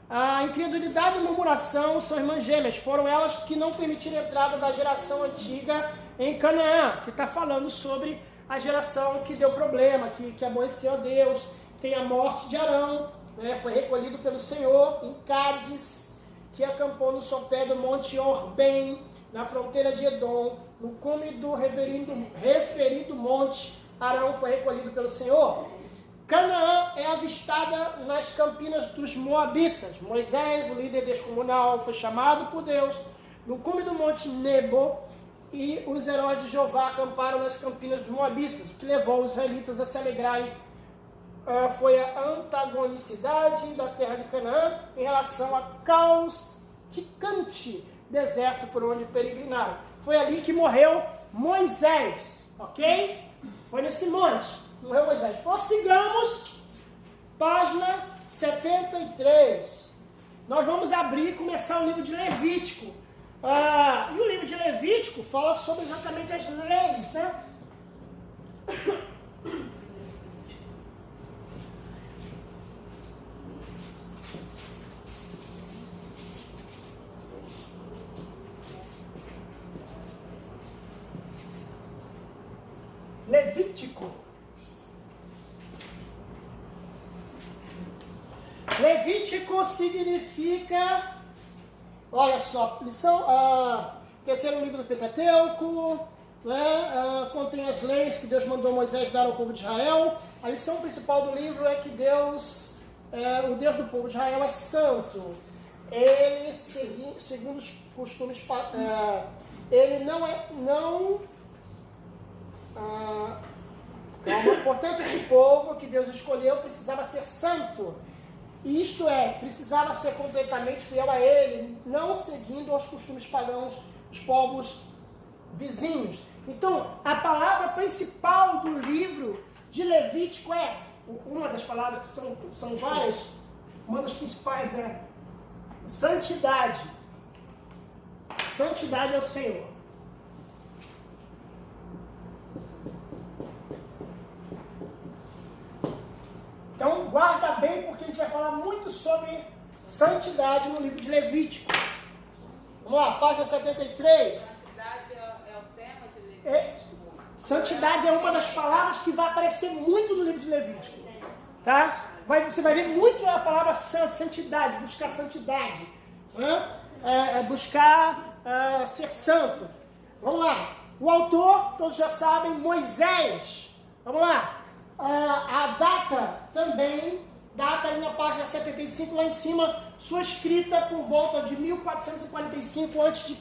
A incredulidade e murmuração são irmãs gêmeas. Foram elas que não permitiram a entrada da geração antiga em Canaã, que está falando sobre a geração que deu problema, que aborreceu a Deus. Tem a morte de Arão, né? Foi recolhido pelo Senhor em Cádiz, que acampou no sopé do Monte Orbem, na fronteira de Edom, no cume do referido monte. Arão foi recolhido pelo Senhor. Canaã é avistada nas campinas dos Moabitas. Moisés, o líder descomunal, foi chamado por Deus no cume do monte Nebo, e os heróis de Jeová acamparam nas campinas dos Moabitas. O que levou os israelitas a se alegrarem foi a antagonicidade da terra de Canaã em relação a causticante deserto por onde peregrinaram. Foi ali que morreu Moisés, ok? Foi nesse monte. Morreu Moisés. Prossigamos, página 73. Nós vamos abrir e começar o livro de Levítico. E o livro de Levítico fala sobre exatamente as leis, né? Levítico. Levítico significa, olha só, lição, terceiro livro do Pentateuco, né? Contém as leis que Deus mandou Moisés dar ao povo de Israel. A lição principal do livro é que Deus, o Deus do povo de Israel é santo. Ele, segundo os costumes, ele portanto, esse povo que Deus escolheu precisava ser santo. Isto é, precisava ser completamente fiel a Ele, não seguindo aos costumes pagãos dos povos vizinhos. Então, a palavra principal do livro de Levítico uma das palavras que são várias, uma das principais é santidade. Santidade ao Senhor. Então, guarda bem, porque a gente vai falar muito sobre santidade no livro de Levítico. Vamos lá, página 73.
Santidade é o tema de Levítico.
Santidade é uma das palavras que vai aparecer muito no livro de Levítico. Tá? Você vai ver muito a palavra santo, santidade, buscar santidade. Buscar ser santo. Vamos lá. O autor, todos já sabem, Moisés. Vamos lá. A data também, data ali na página 75, lá em cima, sua escrita por volta de 1445 a.C.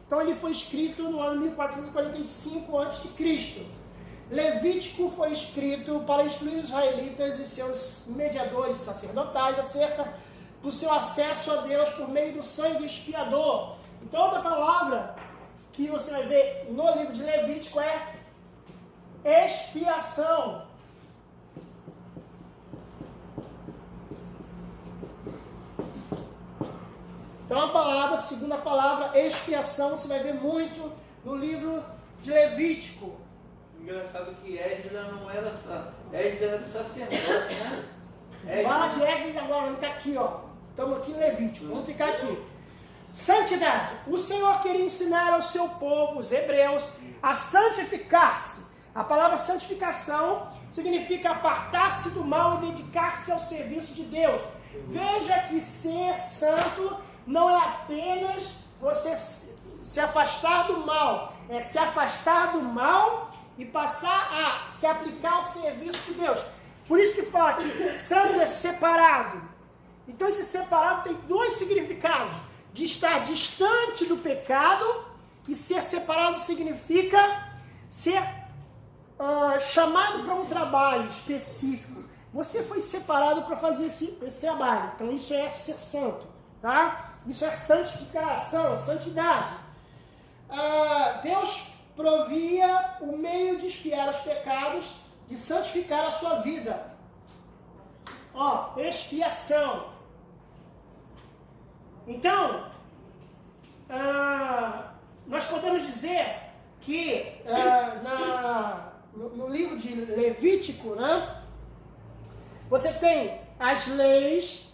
Então ele foi escrito no ano 1445 a.C. Levítico foi escrito para instruir os israelitas e seus mediadores sacerdotais acerca do seu acesso a Deus por meio do sangue expiador. Então outra palavra que você vai ver no livro de Levítico é expiação. Então a segunda palavra, expiação, você vai ver muito no livro de Levítico.
Engraçado que Esdra não era Esdra era sacerdote, né?
Fala de Esdras agora, não está aqui, ó. Estamos aqui em Levítico, vamos ficar aqui. Santidade. O Senhor queria ensinar ao seu povo, os hebreus, a santificar-se. A palavra santificação significa apartar-se do mal e dedicar-se ao serviço de Deus. Veja que ser santo não é apenas você se afastar do mal, é se afastar do mal e passar a se aplicar ao serviço de Deus. Por isso que fala que santo é separado. Então esse separado tem dois significados. De estar distante do pecado, e ser separado significa ser chamado para um trabalho específico. Você foi separado para fazer esse trabalho. Então isso é ser santo, tá? Isso é santificação, santidade. Deus provia o meio de expiar os pecados, de santificar a sua vida. Expiação. Então, nós podemos dizer que no livro de Levítico, né, você tem as leis,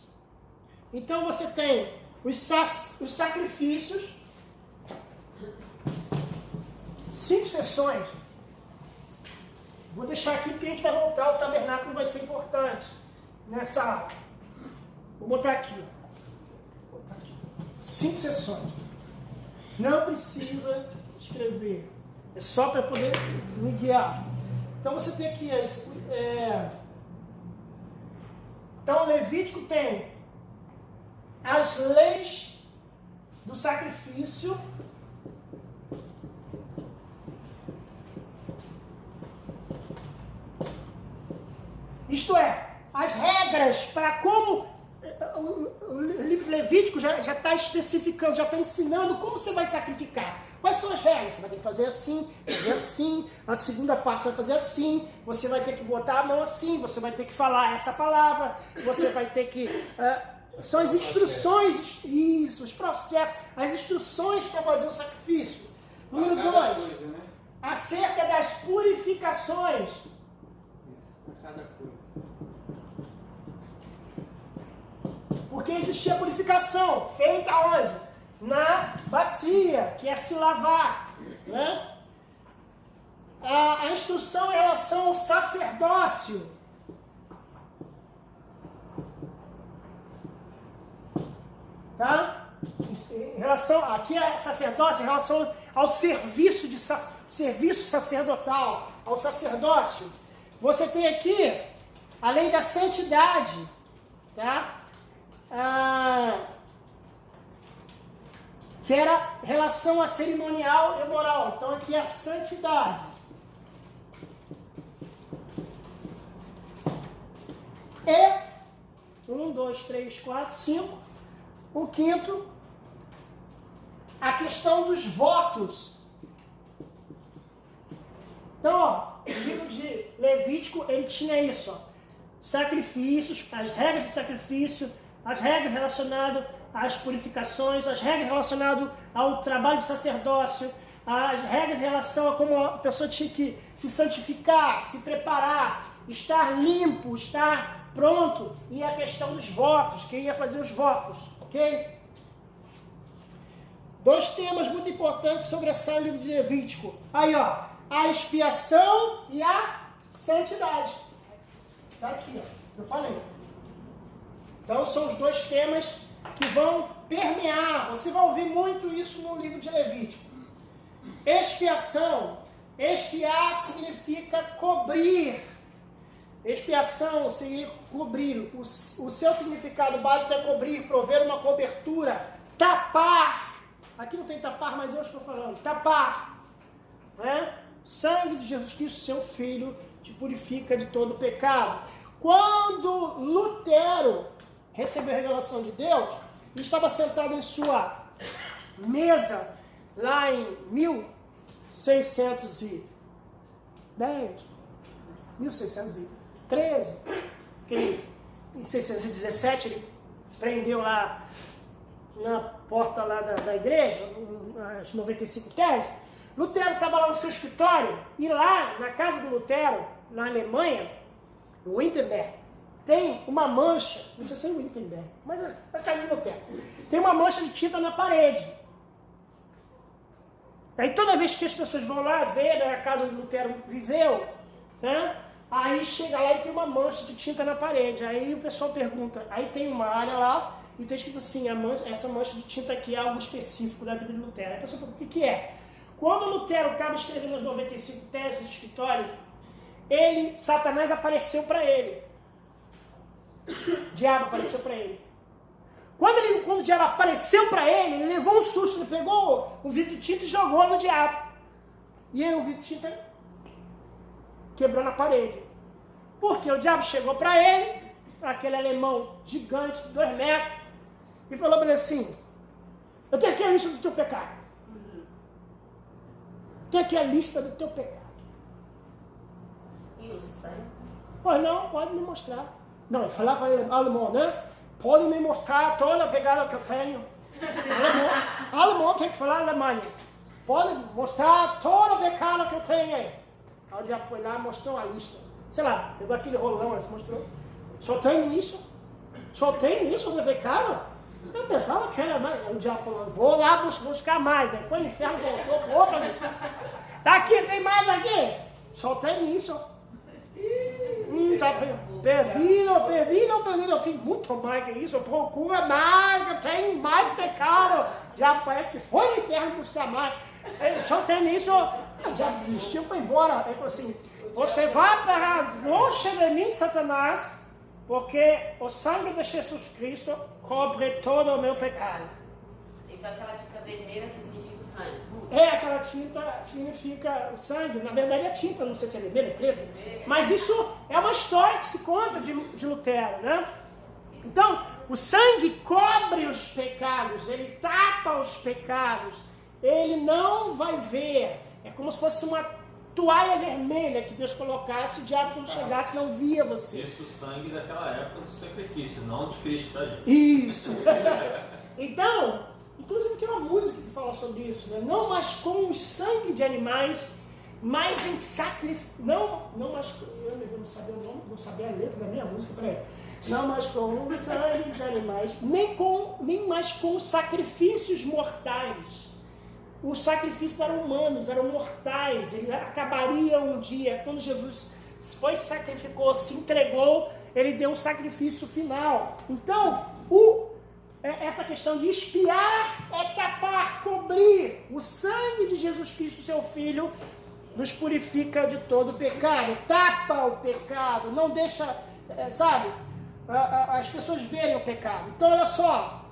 então você tem os sacrifícios, 5 sessões. Vou deixar aqui porque a gente vai voltar, o tabernáculo vai ser importante nessa aula. Vou botar aqui. 5 sessões. Não precisa escrever. É só para poder me guiar. Então você tem aqui. Então Levítico tem as leis do sacrifício. Isto é, as regras para como o livro de Levítico já está especificando, já está ensinando como você vai sacrificar. Quais são as regras? Você vai ter que fazer assim, a segunda parte você vai fazer assim, você vai ter que botar a mão assim, você vai ter que falar essa palavra, você vai ter que... são as instruções, isso, os processos, as instruções para fazer o sacrifício. Número 2,
né?
acerca das purificações.
Isso, a cada coisa.
Porque existia purificação, feita onde? Na bacia, que é se lavar. Né? A instrução em relação ao sacerdócio. Tá? Em relação, aqui é sacerdócio, em relação ao serviço sacerdotal, ao sacerdócio, você tem aqui a lei da santidade, tá? Que era relação a cerimonial e moral. Então aqui é a santidade. E 1, 2, 3, 4, 5. O quinto, a questão dos votos. Então, ó, o livro de Levítico, ele tinha isso, ó, sacrifícios, as regras do sacrifício, as regras relacionadas às purificações, as regras relacionadas ao trabalho de sacerdócio, as regras em relação a como a pessoa tinha que se santificar, se preparar, estar limpo, estar pronto, e a questão dos votos, quem ia fazer os votos, ok? 2 temas muito importantes sobre esse livro de Levítico. Aí, ó, a expiação e a santidade. Tá aqui, ó, eu falei. Então, são os 2 temas que vão permear. Você vai ouvir muito isso no livro de Levítico. Expiação. Expiar significa cobrir. Expiação seria cobrir. O seu significado básico é cobrir, prover uma cobertura, tapar. Aqui não tem tapar, mas eu estou falando. Tapar. Né? O sangue de Jesus Cristo, seu Filho, te purifica de todo pecado. Quando Lutero recebeu a revelação de Deus, ele estava sentado em sua mesa, lá em 1613, 1613, que em 1617 ele prendeu lá na porta lá da igreja, as 95 teses. Lutero estava lá no seu escritório, e lá na casa do Lutero, na Alemanha, em Wittenberg, tem uma mancha, não sei se é em Wittenberg, mas é a casa do Lutero, tem uma mancha de tinta na parede. Aí toda vez que as pessoas vão lá ver, né, a casa do Lutero viveu, né, aí chega lá e tem uma mancha de tinta na parede. Aí o pessoal pergunta, aí tem uma área lá, e tem escrito assim, essa mancha de tinta aqui é algo específico da vida de Lutero. Aí a pessoa pergunta, o que é? Quando Lutero estava escrevendo as 95 teses do escritório, Satanás apareceu para ele. O diabo apareceu para ele. Quando o diabo apareceu para ele, ele levou um susto, ele pegou o vidro de tinta e jogou no diabo. E aí o vidro de tinta quebrou na parede. Porque o diabo chegou para ele, aquele alemão gigante de 2 metros, e falou para ele assim, eu tenho aqui a lista do teu pecado. Tenho aqui a lista do teu pecado.
E o sangue?
Pois não, pode me mostrar. Não, ele falava alemão, né? Pode me mostrar toda a pegada que eu tenho. Alemão tem que falar alemão. Pode mostrar toda a pecado que eu tenho aí. Aí o diabo foi lá e mostrou a lista. Sei lá, pegou aquele rolão, ele mostrou. Só tem isso? Só tem isso de pecado? Eu pensava que era mais. Aí o diabo falou, vou lá buscar mais. Aí foi no inferno, voltou para outra lista. Tá aqui, tem mais aqui? Só tem isso. Tá perdido. Tem muito mais que isso. Procura mais, eu tenho mais pecado. O diabo parece que foi no inferno buscar mais. Ele só tem isso. O diabo desistiu, foi embora. Ele falou assim, você vai para longe de mim, Satanás, porque o sangue de Jesus Cristo cobre todo o meu pecado.
Então aquela tinta vermelha significa o sangue.
Aquela tinta significa o sangue. Na verdade é tinta, não sei se é vermelha ou preta. Mas isso é uma história que se conta de Lutero, né? Então, o sangue cobre os pecados, ele tapa os pecados, ele não vai ver. É como se fosse uma toalha vermelha que Deus colocasse, o diabo quando chegasse não via você.
Isso, o sangue daquela época do sacrifício, não de Cristo, tá, gente?
Isso. Então, inclusive tem uma música que fala sobre isso, né? Não mais com o sangue de animais, mas em sacrifício. Não mais com. Eu não sabia o nome, não sabia a letra da minha música, peraí. Não mais com o sangue de animais, nem mais com sacrifícios mortais. Os sacrifícios eram humanos, eram mortais, eles acabariam um dia. Quando Jesus foi, sacrificou, se entregou, ele deu um sacrifício final. Então, essa questão de expiar é tapar, cobrir. O sangue de Jesus Cristo, seu Filho, nos purifica de todo pecado, tapa o pecado, não deixa, as pessoas verem o pecado. Então, olha só,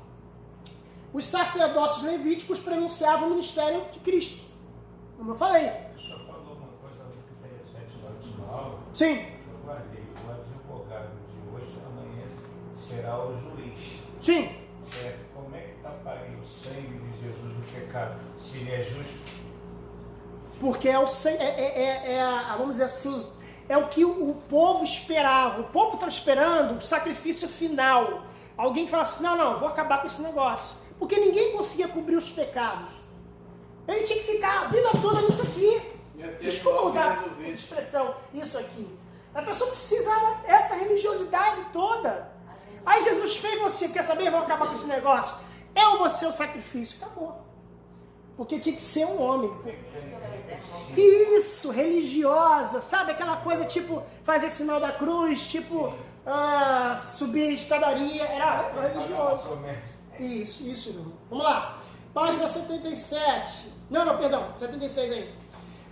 os sacerdócios levíticos pronunciavam o ministério de Cristo, como eu falei.
O senhor falou uma coisa muito interessante na última aula.
Sim.
Eu guardei, o advogado de hoje, amanhã será o juiz.
Sim.
Como é que taparia o sangue de Jesus no pecado, se ele é justo?
Porque vamos dizer assim, é o que o povo esperava. O povo está esperando o sacrifício final. Alguém que fala assim, não, vou acabar com esse negócio. Porque ninguém conseguia cobrir os pecados. Ele tinha que ficar a vida toda nisso aqui. Desculpa usar a expressão, isso aqui. A pessoa precisava essa religiosidade toda. Aí Jesus fez você, quer saber? Vou acabar com esse negócio. Eu vou ser o sacrifício. Acabou. Porque tinha que ser um homem. Isso, religiosa. Sabe aquela coisa tipo fazer sinal da cruz, tipo subir a escadaria. Era religioso. Isso, irmão. Vamos lá. Página 77. Não, perdão. 76 aí.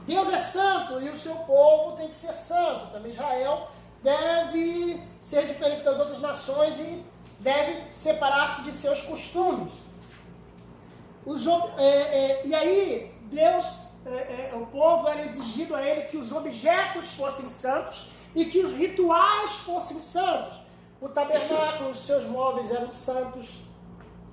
Deus é santo e o seu povo tem que ser santo. Também Israel deve ser diferente das outras nações e deve separar-se de seus costumes. E aí, Deus, o povo era exigido a ele que os objetos fossem santos e que os rituais fossem santos. O tabernáculo, os seus móveis eram santos,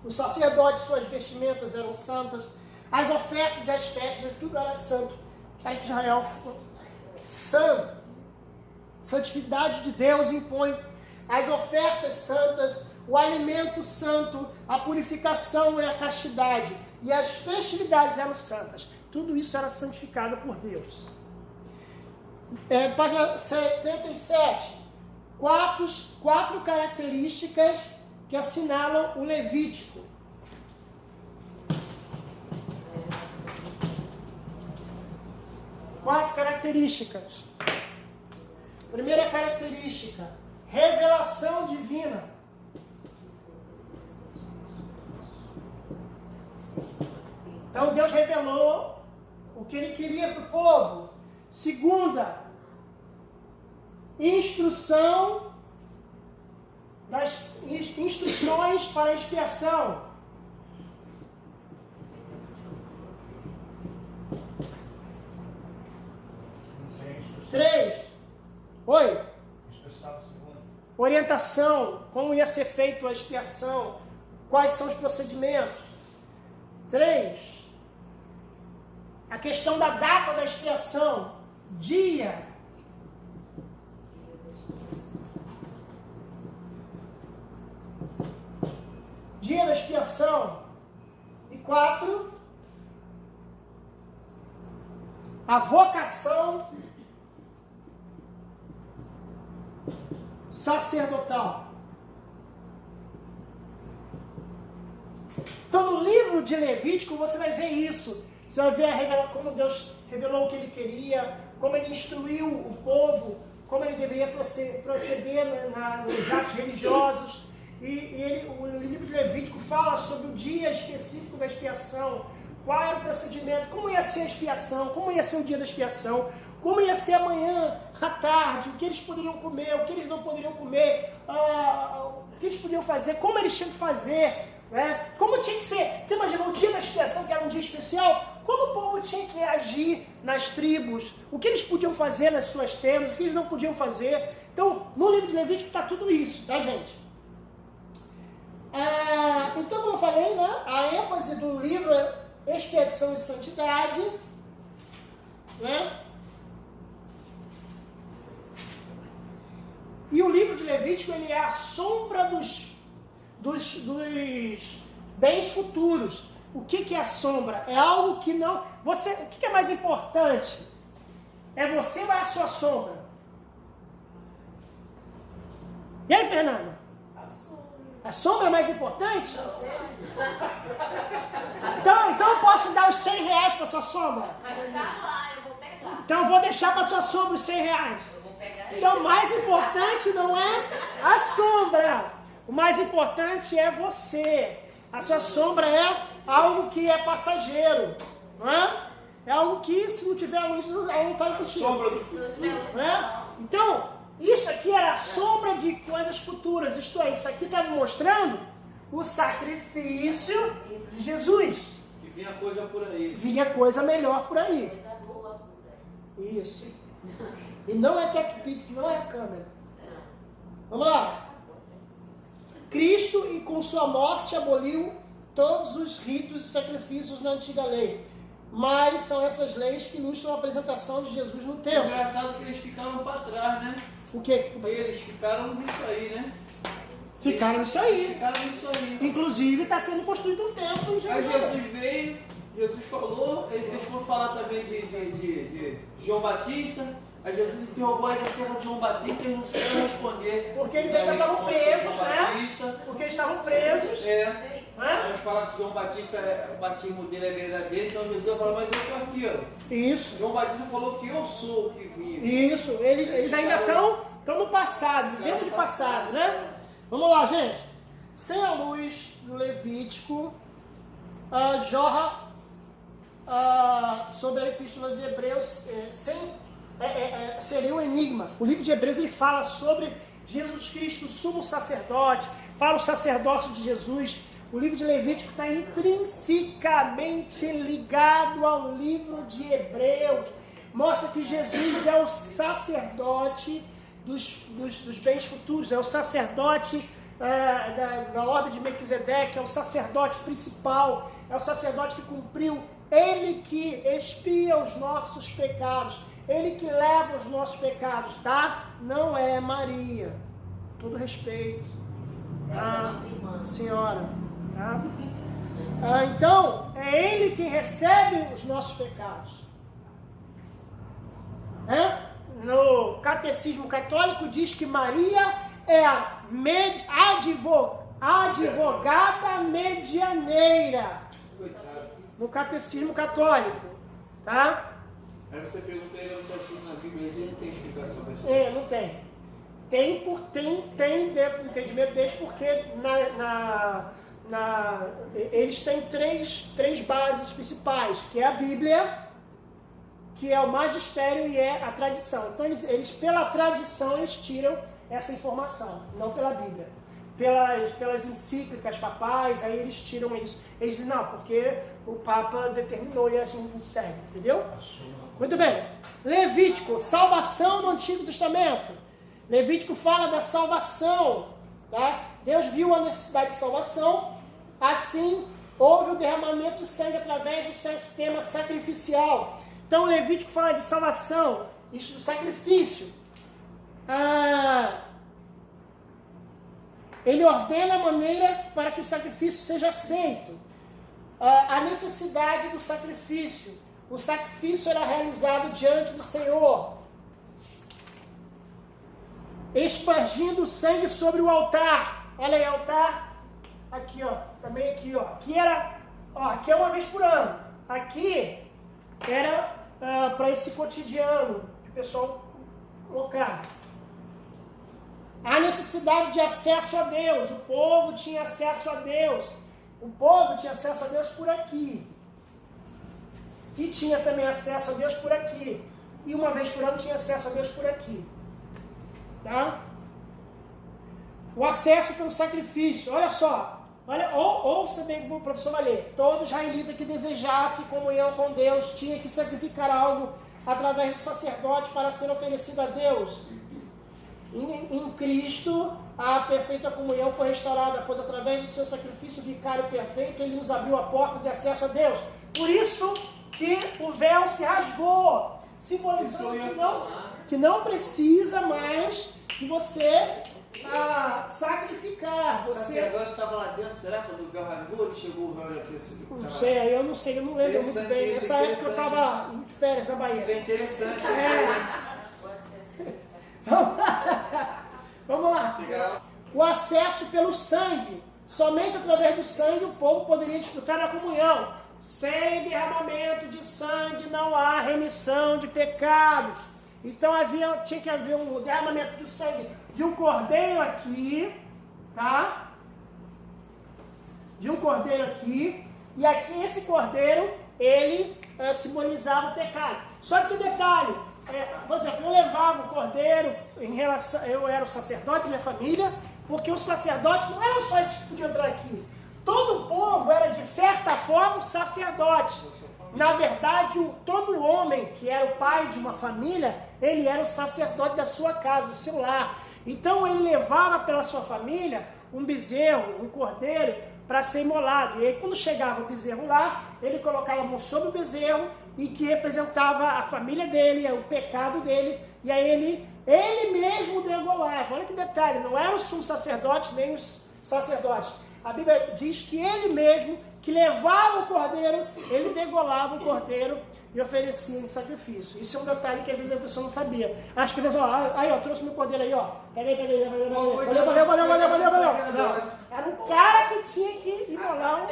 os sacerdotes, suas vestimentas eram santas, as ofertas e as festas, tudo era santo. Para que Israel fosse santo. Santidade de Deus impõe as ofertas santas, o alimento santo, a purificação e a castidade. E as festividades eram santas. Tudo isso era santificado por Deus. Página 77. Quatro características que assinalam o Levítico. Quatro características. Primeira característica, revelação divina. Então Deus revelou o que Ele queria para o povo. Segunda, instruções para a expiação. Três. Oi? Orientação, como ia ser feita a expiação, quais são os procedimentos. 3. A questão da data da expiação, dia. Dia da expiação. E 4. A vocação sacerdotal. Então, no livro de Levítico, você vai ver isso. Você vai ver como Deus revelou o que Ele queria, como Ele instruiu o povo, como Ele deveria proceder nos atos religiosos. O livro de Levítico fala sobre o dia específico da expiação, qual era o procedimento, como ia ser a expiação, como ia ser o dia da expiação, como ia ser amanhã, à tarde, o que eles poderiam comer, o que eles não poderiam comer, o que eles podiam fazer, como eles tinham que fazer, né? Como tinha que ser. Você imaginou o dia da expiação, que era um dia especial, como o povo tinha que agir nas tribos, o que eles podiam fazer nas suas tendas, o que eles não podiam fazer. Então, no livro de Levítico está tudo isso, tá, gente? Então, como eu falei, né, a ênfase do livro é expiação e santidade, né? E o livro de Levítico, ele é a sombra dos bens futuros. O que é a sombra? É algo que não... o que é mais importante? É você ou é a sua sombra? E aí, Fernanda? A sombra é mais importante? Então eu posso dar os R$100 para sua sombra?
Mas tá lá, eu vou pegar.
Então eu vou deixar para sua sombra os R$100. Então, mais importante não é a sombra. O mais importante é você. A sua sombra é algo que é passageiro, não é? É algo que, se não tiver a luz, ela não está contigo.
Sombra do futuro.
Não é? Então, isso aqui era a sombra de coisas futuras. Isto é, isso aqui está mostrando o sacrifício de Jesus.
Que vinha coisa por aí.
Vinha coisa melhor por aí.
Coisa boa por aí.
Isso. E não é TechPix, não é câmera. Vamos lá. Cristo, e com sua morte, aboliu todos os ritos e sacrifícios na antiga lei. Mas são essas leis que ilustram a apresentação de Jesus no templo.
Engraçado que eles ficaram para trás, né?
O que ficou pra-
Eles ficaram nisso aí, né?
Ficaram nisso aí.
Ficaram nisso aí.
Inclusive, está sendo construído um templo em
Aí
Jerusalém.
Jesus veio, Jesus falou, eles foram falar também de João Batista. Aí Jesus interrogou aí acerca de João Batista e eles não souberam responder.
Porque eles
Aí
ainda estavam
responde sobre
presos,
João
né?
Batista.
Porque eles estavam presos.
É.
Né?
Aí eles falaram que João Batista, o batismo dele é verdadeiro, então Jesus falou, mas eu estou aqui, ó.
Isso.
João Batista falou que eu sou o que vim.
Isso. Eles ainda estão no passado, vivendo de passado, né? Vamos lá, gente. Sem a luz do Levítico, jorra sobre a Epístola de Hebreus, seria um enigma. O livro de Hebreus ele fala sobre Jesus Cristo, sumo sacerdote, fala o sacerdócio de Jesus. O livro de Levítico está intrinsecamente ligado ao livro de Hebreus. Mostra que Jesus é o sacerdote dos bens futuros, é o sacerdote da ordem de Melquisedeque, é o sacerdote principal, é o sacerdote que cumpriu, ele que expia os nossos pecados, ele que leva os nossos pecados, tá? Não é Maria. Todo respeito.
Essa é a nossa irmã.
Senhora. Tá? Então, é ele quem recebe os nossos pecados. No Catecismo Católico diz que Maria é a advogada medianeira. No Catecismo Católico, tá?
Aí você pergunta ele onde está tudo na Bíblia, ele não tem explicação da gente.
Não tem. Tem dentro do entendimento deles, porque eles têm três bases principais, que é a Bíblia, que é o magistério e é a tradição. Então eles pela tradição eles tiram essa informação, não pela Bíblia. Pelas encíclicas papais, aí eles tiram isso. Eles dizem, não, porque o Papa determinou e a gente segue, entendeu? Muito bem. Levítico, salvação no Antigo Testamento. Levítico fala da salvação, tá? Deus viu a necessidade de salvação, assim houve o derramamento de sangue através do sistema sacrificial. Então Levítico fala de salvação, isso do sacrifício. Ele ordena a maneira para que o sacrifício seja aceito. A necessidade do sacrifício. O sacrifício era realizado diante do Senhor, espargindo o sangue sobre o altar. Olha aí, altar. Aqui, ó. Também aqui, ó. Aqui é uma vez por ano. Aqui era para esse cotidiano que o pessoal colocava. A necessidade de acesso a Deus. O povo tinha acesso a Deus. O povo tinha acesso a Deus por aqui. E tinha também acesso a Deus por aqui. E uma vez por ano tinha acesso a Deus por aqui. Tá? O acesso pelo sacrifício. Olha só. Ouça bem como o professor vai ler. Todo israelita que desejasse comunhão com Deus tinha que sacrificar algo através do sacerdote para ser oferecido a Deus. Em Cristo, a perfeita comunhão foi restaurada, pois através do seu sacrifício vicário perfeito, ele nos abriu a porta de acesso a Deus. Por isso que o véu se rasgou, simbolizando que não precisa mais de você sacrificar.
O sacerdote estava lá dentro, será? Quando o véu rasgou, ele chegou o véu aqui assim?
Não sei, eu não lembro muito bem. Nessa época eu estava em férias na Bahia.
Isso é interessante.
Vamos lá. O acesso pelo sangue. Somente através do sangue o povo poderia desfrutar da comunhão. Sem derramamento de sangue não há remissão de pecados. Então tinha que haver um derramamento de sangue de um cordeiro aqui, tá? De um cordeiro aqui, e aqui esse cordeiro, ele simbolizava o pecado. Só que o detalhe, por exemplo, eu levava o cordeiro em relação, eu era o sacerdote da minha família, porque os sacerdotes não eram só esses que podiam entrar aqui. Todo o povo era, de certa forma, um sacerdote. Na verdade, todo homem que era o pai de uma família, ele era o sacerdote da sua casa, do seu lar. Então ele levava pela sua família um bezerro, um cordeiro, para ser imolado. E aí quando chegava o bezerro lá, ele colocava a mão sobre o bezerro, e que representava a família dele, o pecado dele, e aí ele mesmo degolava. Olha que detalhe, não era o sumo sacerdote, nem os sacerdotes. A Bíblia diz que ele mesmo, que levava o cordeiro, ele degolava o cordeiro e oferecia em sacrifício. Isso é um detalhe que às vezes a pessoa não sabia. Acho que a pessoa, aí ó, trouxe meu cordeiro aí, ó. Pega aí. Valeu. Não, era um cara que tinha que imolar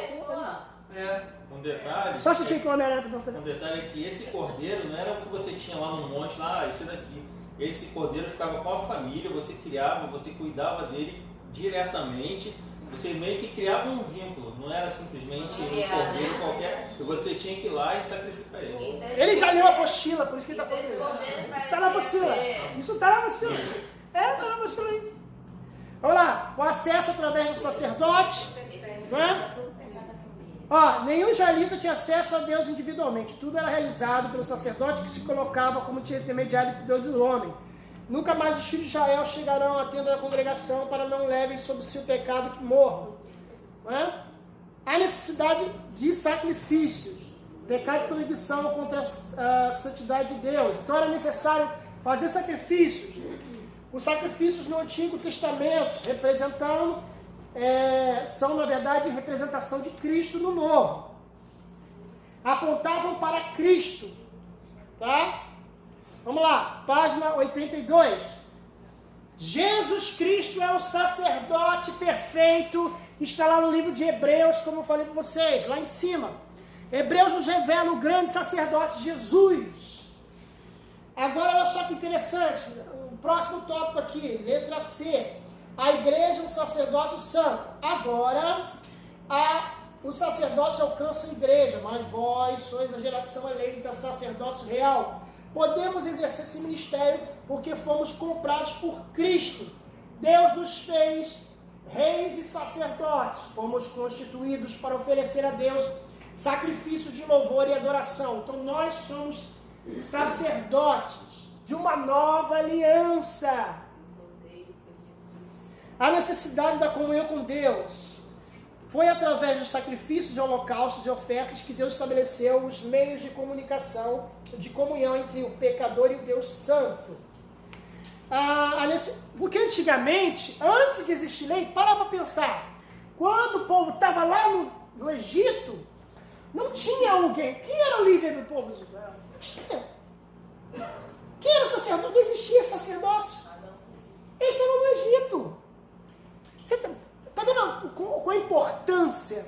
Um detalhe.
Só se tinha que
Um detalhe é que esse cordeiro não era o que você tinha lá no monte, lá, esse daqui. Esse cordeiro ficava com a família, você criava, você cuidava dele diretamente. Você meio que criava um vínculo, não era simplesmente um cordeiro qualquer, e você tinha que ir lá e sacrificar ele.
Ele já leu a apostila, por isso que ele está falando isso. Isso está na apostila. Isso está na apostila. Está na apostila isso. Vamos lá. O acesso através do sacerdote. Não é? Ó, nenhum israelita tinha acesso a Deus individualmente. Tudo era realizado pelo sacerdote, que se colocava como intermediário entre Deus e o homem. Nunca mais os filhos de Israel chegarão à tenda da congregação para não levem sobre si o pecado que morram. Não é? Há necessidade de sacrifícios. Pecado de jurisdição contra a santidade de Deus. Então era necessário fazer sacrifícios. Os sacrifícios no Antigo Testamento, representando, são na verdade representação de Cristo no Novo. Apontavam para Cristo. Tá? Vamos lá, página 82. Jesus Cristo é o sacerdote perfeito. Está lá no livro de Hebreus, como eu falei para vocês, lá em cima. Hebreus nos revela o grande sacerdote Jesus. Agora, olha só que interessante. O próximo tópico aqui, letra C. A igreja é um sacerdócio santo. Agora, o sacerdócio alcança a igreja, mas vós sois a geração eleita, sacerdócio real. Podemos exercer esse ministério porque fomos comprados por Cristo. Deus nos fez reis e sacerdotes. Fomos constituídos para oferecer a Deus sacrifícios de louvor e adoração. Então nós somos sacerdotes de uma nova aliança. A necessidade da comunhão com Deus. Foi através dos sacrifícios, holocaustos e ofertas que Deus estabeleceu os meios de comunicação, de comunhão entre o pecador e o Deus Santo. Porque antigamente, antes de existir lei, para pensar, quando o povo estava lá no Egito, não tinha alguém. Quem era o líder do povo de Israel? Não tinha. Quem era o sacerdote? Não existia sacerdócio. Eles estavam no Egito. Você está vendo com a importância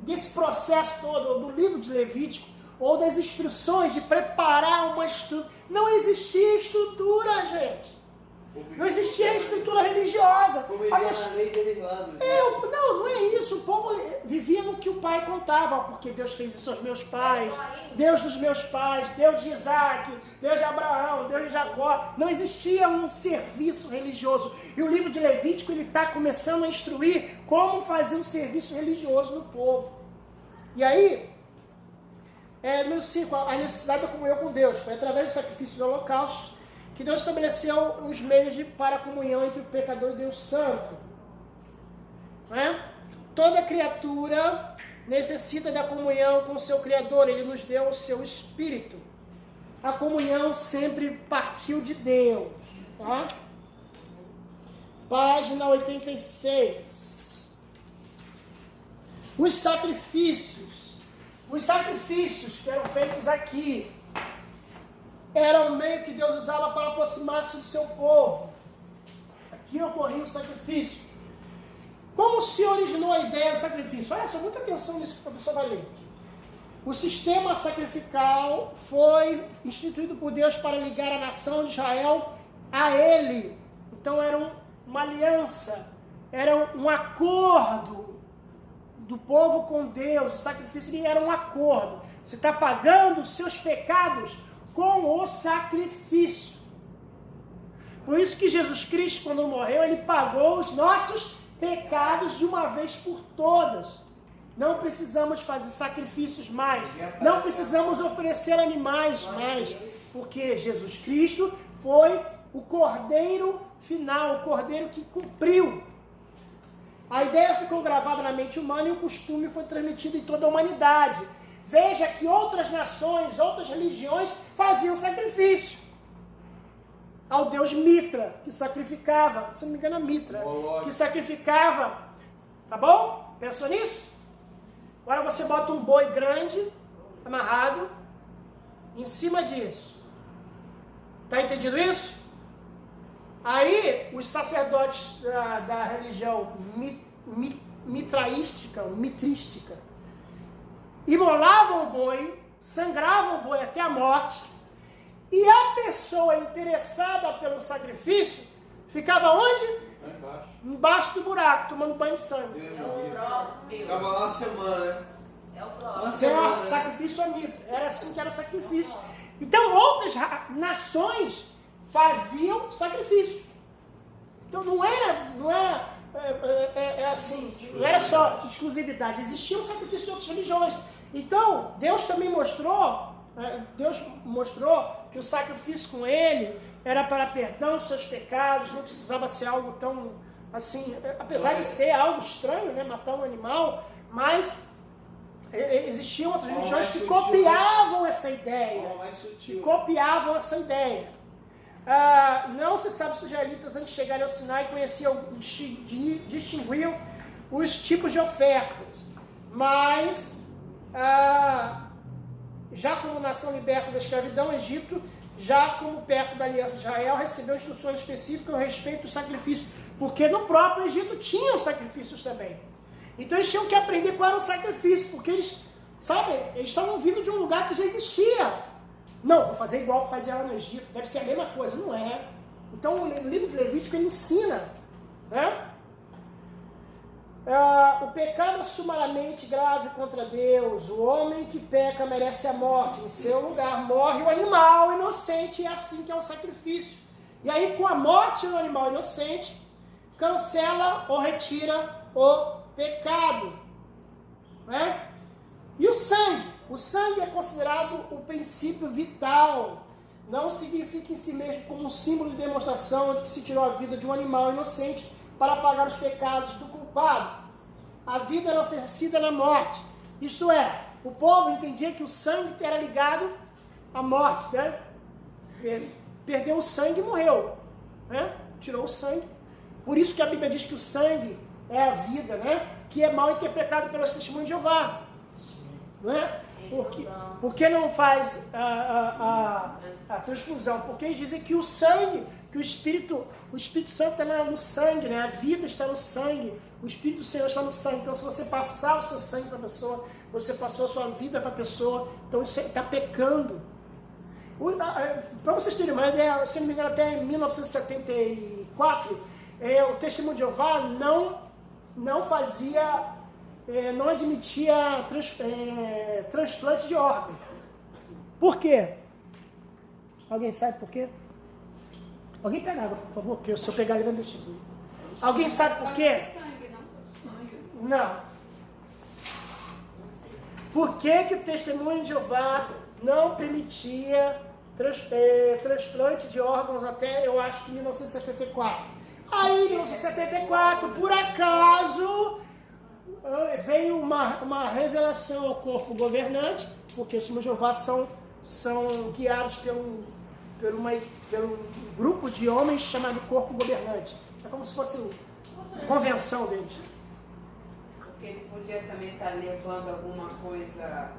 desse processo todo, do livro de Levítico, ou das instruções de preparar uma estrutura? Não existia estrutura, gente. Não existia estrutura religiosa. Não é isso. O povo vivia no que o pai contava. Porque Deus fez isso aos meus pais, Deus dos meus pais, Deus de Isaac, Deus de Abraão, Deus de Jacó. Não existia um serviço religioso. E o livro de Levítico está começando a instruir como fazer um serviço religioso no povo. E aí, número 5, a necessidade da comunhão com Deus. Foi através dos sacrifícios e holocaustos que Deus estabeleceu os meios para a comunhão entre o pecador e Deus Santo. Toda criatura necessita da comunhão com o seu Criador. Ele nos deu o seu Espírito. A comunhão sempre partiu de Deus. Tá? Página 86. Os sacrifícios que eram feitos aqui, era o meio que Deus usava para aproximar-se do seu povo. Aqui ocorria o sacrifício. Como se originou a ideia do sacrifício? Olha só, muita atenção nisso que o professor vai ler. O sistema sacrificial foi instituído por Deus para ligar a nação de Israel a Ele. Então era uma aliança era um acordo do povo com Deus. O sacrifício era um acordo. Você está pagando os seus pecados com o sacrifício. Por isso que Jesus Cristo, quando morreu, ele pagou os nossos pecados de uma vez por todas. Não precisamos fazer sacrifícios mais. Não precisamos oferecer animais mais. Porque Jesus Cristo foi o cordeiro final, o cordeiro que cumpriu. A ideia ficou gravada na mente humana e o costume foi transmitido em toda a humanidade. Veja que outras nações, outras religiões faziam sacrifício ao deus Mitra, que sacrificava, se não me engano é Mitra, que sacrificava, tá bom? Pensou nisso? Agora você bota um boi grande, amarrado, em cima disso. Tá entendido isso? Aí, os sacerdotes da religião mitrística, imolavam o boi, sangravam o boi até a morte, e a pessoa interessada pelo sacrifício ficava onde?
Lá embaixo.
Embaixo do buraco, tomando banho de sangue.
É o próprio.
Ficava lá uma semana, né?
É o
Uma
próprio.
semana, né?
Sacrifício a Mitra. Era assim que era o sacrifício. Então, outras nações faziam sacrifício. Então, não era assim, não era só exclusividade. Existia um sacrifício de outras religiões. Então, Deus também mostrou que o sacrifício com ele era para perdão dos seus pecados, não precisava ser algo tão, assim, apesar de ser algo estranho, né, matar um animal, mas existiam outras religiões que copiavam essa ideia. Copiavam essa ideia. Não se sabe se os israelitas, antes de chegarem ao Sinai, distinguiam os tipos de ofertas, mas já como nação liberta da escravidão, o Egito, já como perto da aliança de Israel, recebeu instruções específicas a respeito do sacrifício, porque no próprio Egito tinham sacrifícios também. Então eles tinham que aprender qual era o sacrifício, porque eles estavam vindo de um lugar que já existia. Não, vou fazer igual que fazia lá no Egito, deve ser a mesma coisa, não é. Então o livro de Levítico ele ensina, né? O pecado é sumariamente grave contra Deus. O homem que peca merece a morte. Em seu lugar morre o animal inocente. E é assim que é o sacrifício. E aí, com a morte do animal inocente, cancela ou retira o pecado, né? E o sangue? O sangue é considerado o princípio vital. Não significa em si mesmo como um símbolo de demonstração de que se tirou a vida de um animal inocente para pagar os pecados do culpado. A vida era oferecida na morte. Isto é, o povo entendia que o sangue era ligado à morte, né? Perdeu o sangue e morreu, né? Tirou o sangue. Por isso que a Bíblia diz que o sangue é a vida, né? Que é mal interpretado pelos testemunhos de Jeová, não é? Por que não faz a transfusão? Porque eles dizem que o sangue, que o Espírito Santo está no sangue, né? A vida está no sangue, o Espírito do Senhor está no sangue. Então, se você passar o seu sangue para a pessoa, você passou a sua vida para a pessoa, então você está pecando. Para vocês terem uma ideia, se não me engano, até em 1974, o Testemunho de Jeová não fazia, não admitia transplante de órgãos. Por quê? Alguém sabe por quê? Alguém pega água, por favor, porque se eu pegar ele vai deixar. Alguém sabe por quê? Não. Por que que o Testemunho de Jeová não permitia transplante de órgãos até, eu acho, que 1974? Aí, em 1974, por acaso, veio uma revelação ao corpo governante, porque os Testemunhos de Jeová são guiados pelo grupo de homens chamado corpo governante. É como se fosse a convenção deles.
Porque ele podia também estar levando alguma coisa,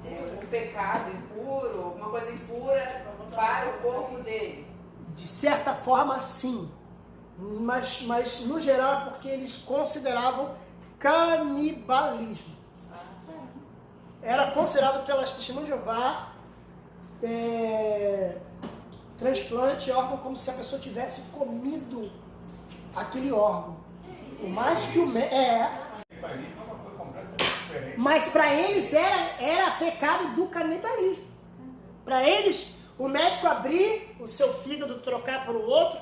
um pecado impuro, alguma coisa impura para o corpo dele.
De certa forma, sim. Mas no geral é porque eles consideravam canibalismo. Era considerado pelas Testemunhas de Jeová transplante de órgão como se a pessoa tivesse comido aquele órgão. O mais que o Mas para eles era pecado do canibalismo. Para eles, o médico abrir o seu fígado, trocar por outro,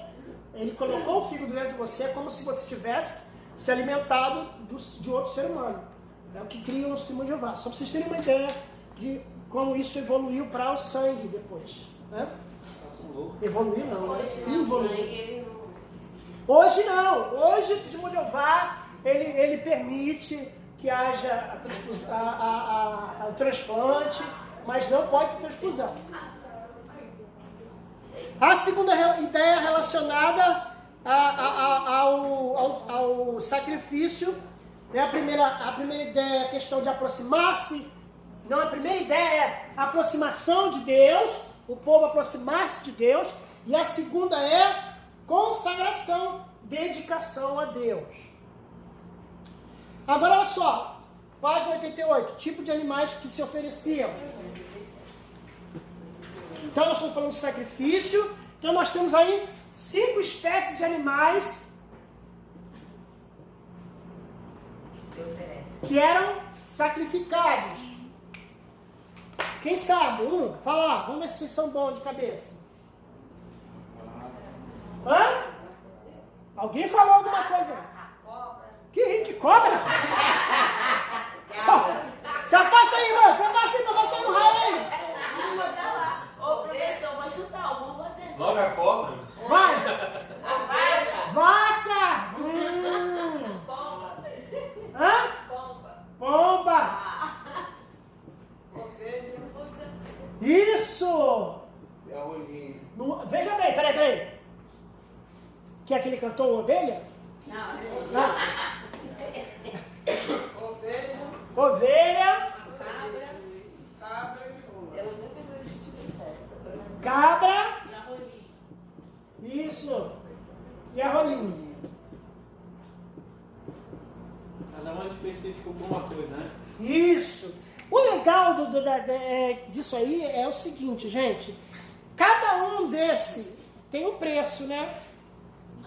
ele colocou o fígado dentro de você como se você tivesse se alimentado de outro ser humano. É o que cria o Testemunho de Jeová. Só para vocês terem uma ideia de como isso evoluiu para o sangue depois. Né? Evoluiu não, né? Evoluiu. Hoje não. Hoje o Testemunho de Jeová, ele permite que haja o transplante, mas não pode ter transfusão. A segunda ideia relacionada ao sacrifício, né? A primeira ideia é a questão de aproximar-se. Não, a primeira ideia é a aproximação de Deus, o povo aproximar-se de Deus. E a segunda é consagração, dedicação a Deus. Agora olha só, página 88, tipo de animais que se ofereciam. Então nós estamos falando de sacrifício, então nós temos aí 5 espécies de animais que eram sacrificados. Quem sabe? Fala lá, vamos ver se vocês são bons de cabeça. Hã? Alguém falou alguma coisa? Que cobra? Se afasta aí, mano. Se afasta aí pra bater no raio aí.
Ô, professor, eu vou chutar algum você.
Logo a cobra.
Vai.
A vaca.
Vaca.
Pomba.
Hã?
Pomba.
Pomba.
Ovelha.
Isso.
É a rolinha.
Veja bem, peraí. Que aquele cantou ovelha?
Não.
Ovelha. Cabra. Isso. E a rolinha.
Cada um é específico para uma coisa, né?
Isso. O legal disso aí é o seguinte, gente. Cada um desse tem um preço, né?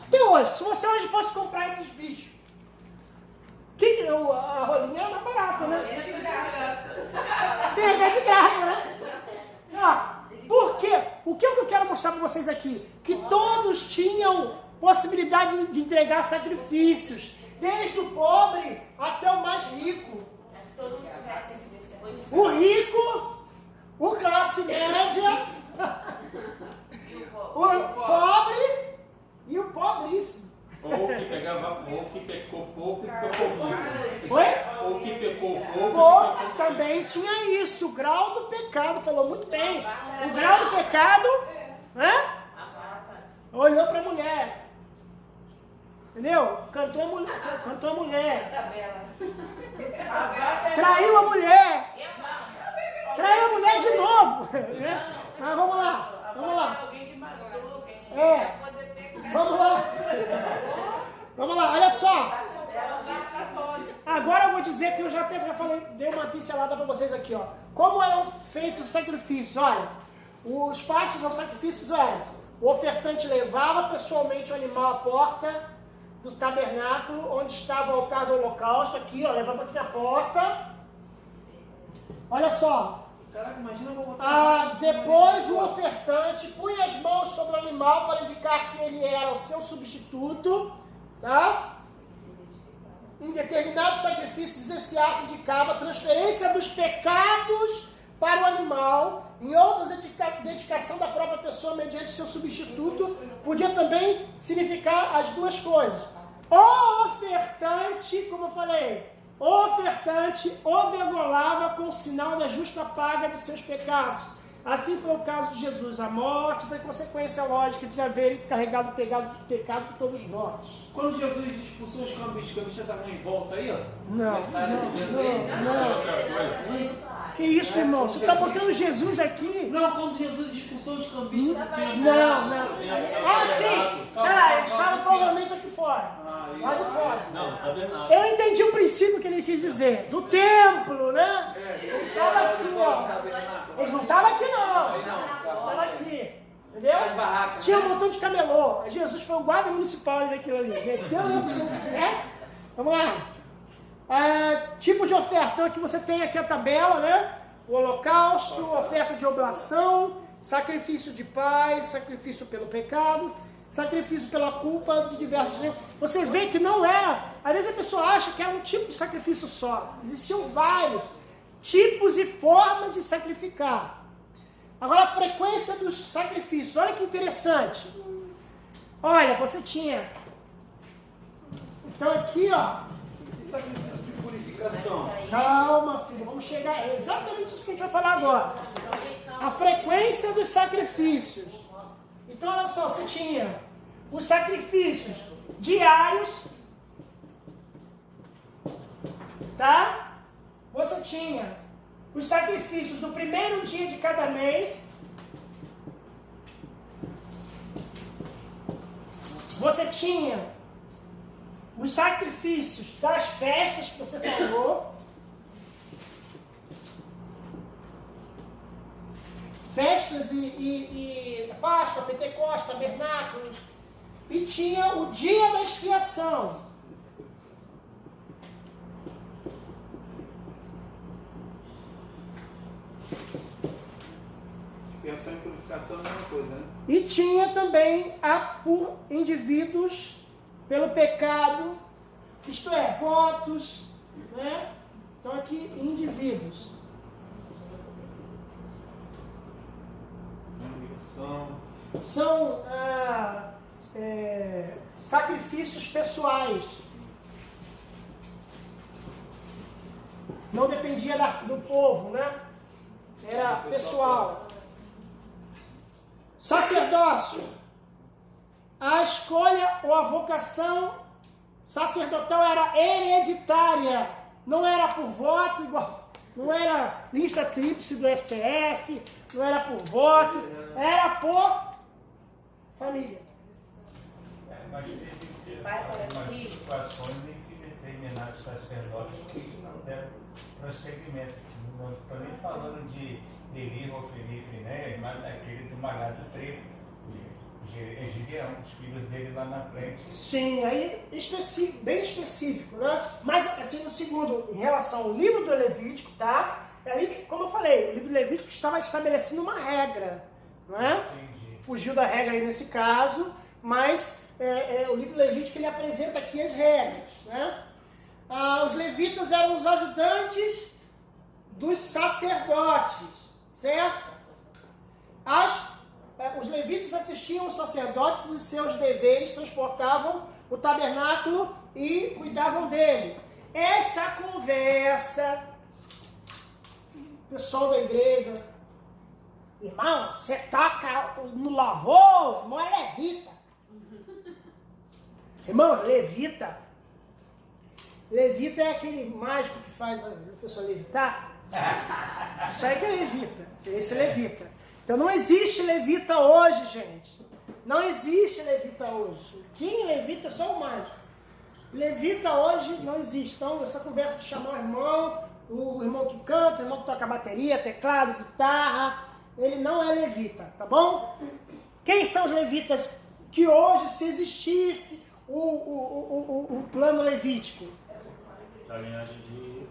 Até hoje. Se você hoje fosse comprar esses bichos, a rolinha era mais barata, né?
É de graça.
É de graça, né? Por quê? O que eu quero mostrar para vocês aqui? Que todos tinham possibilidade de entregar sacrifícios. Desde o pobre até o mais rico. O rico, o classe média, o pobre e o pobríssimo.
Ou que pegava, ou que pecou pouco e pecou muito.
Oi?
Ou que pecou pouco e
Também tinha isso, o grau do pecado, falou muito bem. O grau do pecado, né? Olhou para a mulher. Entendeu? Cantou a mulher. Traiu a mulher. Traiu a mulher de novo. Mas vamos lá. Vamos lá, olha só. Agora eu vou dizer que eu já falei, dei uma pincelada para vocês aqui, ó. Como eram feitos os sacrifícios, olha. Os passos aos sacrifícios, olha. O ofertante levava pessoalmente o animal à porta do tabernáculo, onde estava o altar do holocausto, aqui, ó, levava aqui na porta. Olha só.
Caraca, imagina eu vou botar.
Depois o ofertante punha as mãos sobre o animal para indicar que ele era o seu substituto, tá? Em determinados sacrifícios, esse ato indicava a transferência dos pecados para o animal. Em outras, dedicação da própria pessoa mediante seu substituto. Podia também significar as duas coisas. O ofertante, como eu falei, o ofertante o degolava com o sinal da justa paga de seus pecados. Assim foi o caso de Jesus. A morte foi consequência lógica de haver carregado o pecado de todos nós.
Quando Jesus expulsou os cambistas estavam em volta aí, ó.
Não. Que isso,
É,
irmão? Você está botando Jesus aqui?
Não, quando Jesus expulsou os cambistas do templo.
Não. Ah, sim! Eles estavam provavelmente aqui fora. Lá de fora.
Não, tá vendo nada.
Eu entendi o princípio que ele quis dizer. Do templo, né? Eles estavam aqui, ó. Eles não estavam aqui, não. Eles estavam aqui. Entendeu?
As barracas.
Tinha um montão de camelô. Jesus foi o guarda municipal daquilo ali. Meteu, né? Vamos lá. Tipo de oferta. Então aqui você tem aqui a tabela, né? O holocausto, oferta de oblação, sacrifício de paz, sacrifício pelo pecado, sacrifício pela culpa de diversos... Você vê que não era... Às vezes a pessoa acha que era um tipo de sacrifício só. Existiam vários tipos e formas de sacrificar. Agora a frequência dos sacrifícios. Olha que interessante. Olha, você tinha... Então aqui, ó...
Sacrifício de purificação.
Calma, filho, vamos chegar. É exatamente isso que a gente vai falar agora. A frequência dos sacrifícios. Então, olha só, você tinha os sacrifícios diários, tá? Você tinha os sacrifícios do primeiro dia de cada mês. Você tinha os sacrifícios das festas que você falou. Festas e Páscoa, Pentecostes, tabernáculos. E tinha o dia da expiação.
Expiação e purificação é a mesma coisa, né?
E tinha também a por indivíduos pelo pecado, isto é, votos, né? Então aqui, indivíduos. São sacrifícios pessoais. Não dependia do povo, né? Era pessoal. Sacerdócio. A escolha ou a vocação sacerdotal era hereditária. Não era por voto, igual, não era lista tríplice do STF, não era por voto, era por família.
Mas teve algumas situações em que determinados sacerdotes não deram prosseguimento. Não estou nem falando de Eli, Rofeli e Finéias, mas aquele do Malhado Trevo. Gideão, os filhos dele lá na frente.
Sim, aí bem específico, né? Mas assim, no segundo, em relação ao livro do Levítico, tá? É ali que, como eu falei, o livro do Levítico estava estabelecendo uma regra, não é?
Entendi.
Fugiu da regra aí nesse caso, mas o livro do Levítico ele apresenta aqui as regras, né? Os levitas eram os ajudantes dos sacerdotes, certo? Os levitas assistiam os sacerdotes e seus deveres, transportavam o tabernáculo e cuidavam dele. Essa conversa, pessoal da igreja, irmão, você toca no louvor, irmão, é levita. Irmão, levita é aquele mágico que faz a pessoa levitar. Isso aí que é levita, esse é levita. Então não existe levita hoje, gente. Não existe levita hoje. Quem levita é só o mágico. Levita hoje não existe. Então essa conversa de chamar o irmão que canta, o irmão que toca bateria, teclado, guitarra, ele não é levita, tá bom? Quem são os levitas que hoje, se existisse o plano levítico?
Da linhagem de...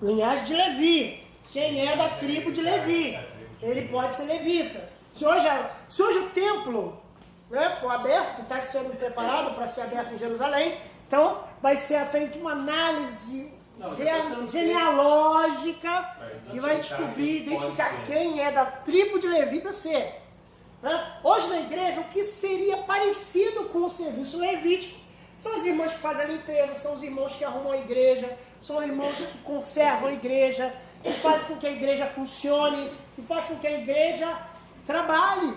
Linhagem de Levi. Quem é da tribo de Levi, ele pode ser levita. Se hoje o templo, né, for aberto, que está sendo preparado para ser aberto em Jerusalém, então vai ser feita uma análise genealógica e vai descobrir, identificar quem é da tribo de Levi para ser. Né? Hoje na igreja, o que seria parecido com o serviço levítico são os irmãos que fazem a limpeza, são os irmãos que arrumam a igreja, são os irmãos que conservam a igreja, que faz com que a igreja funcione, que faz com que a igreja trabalhe.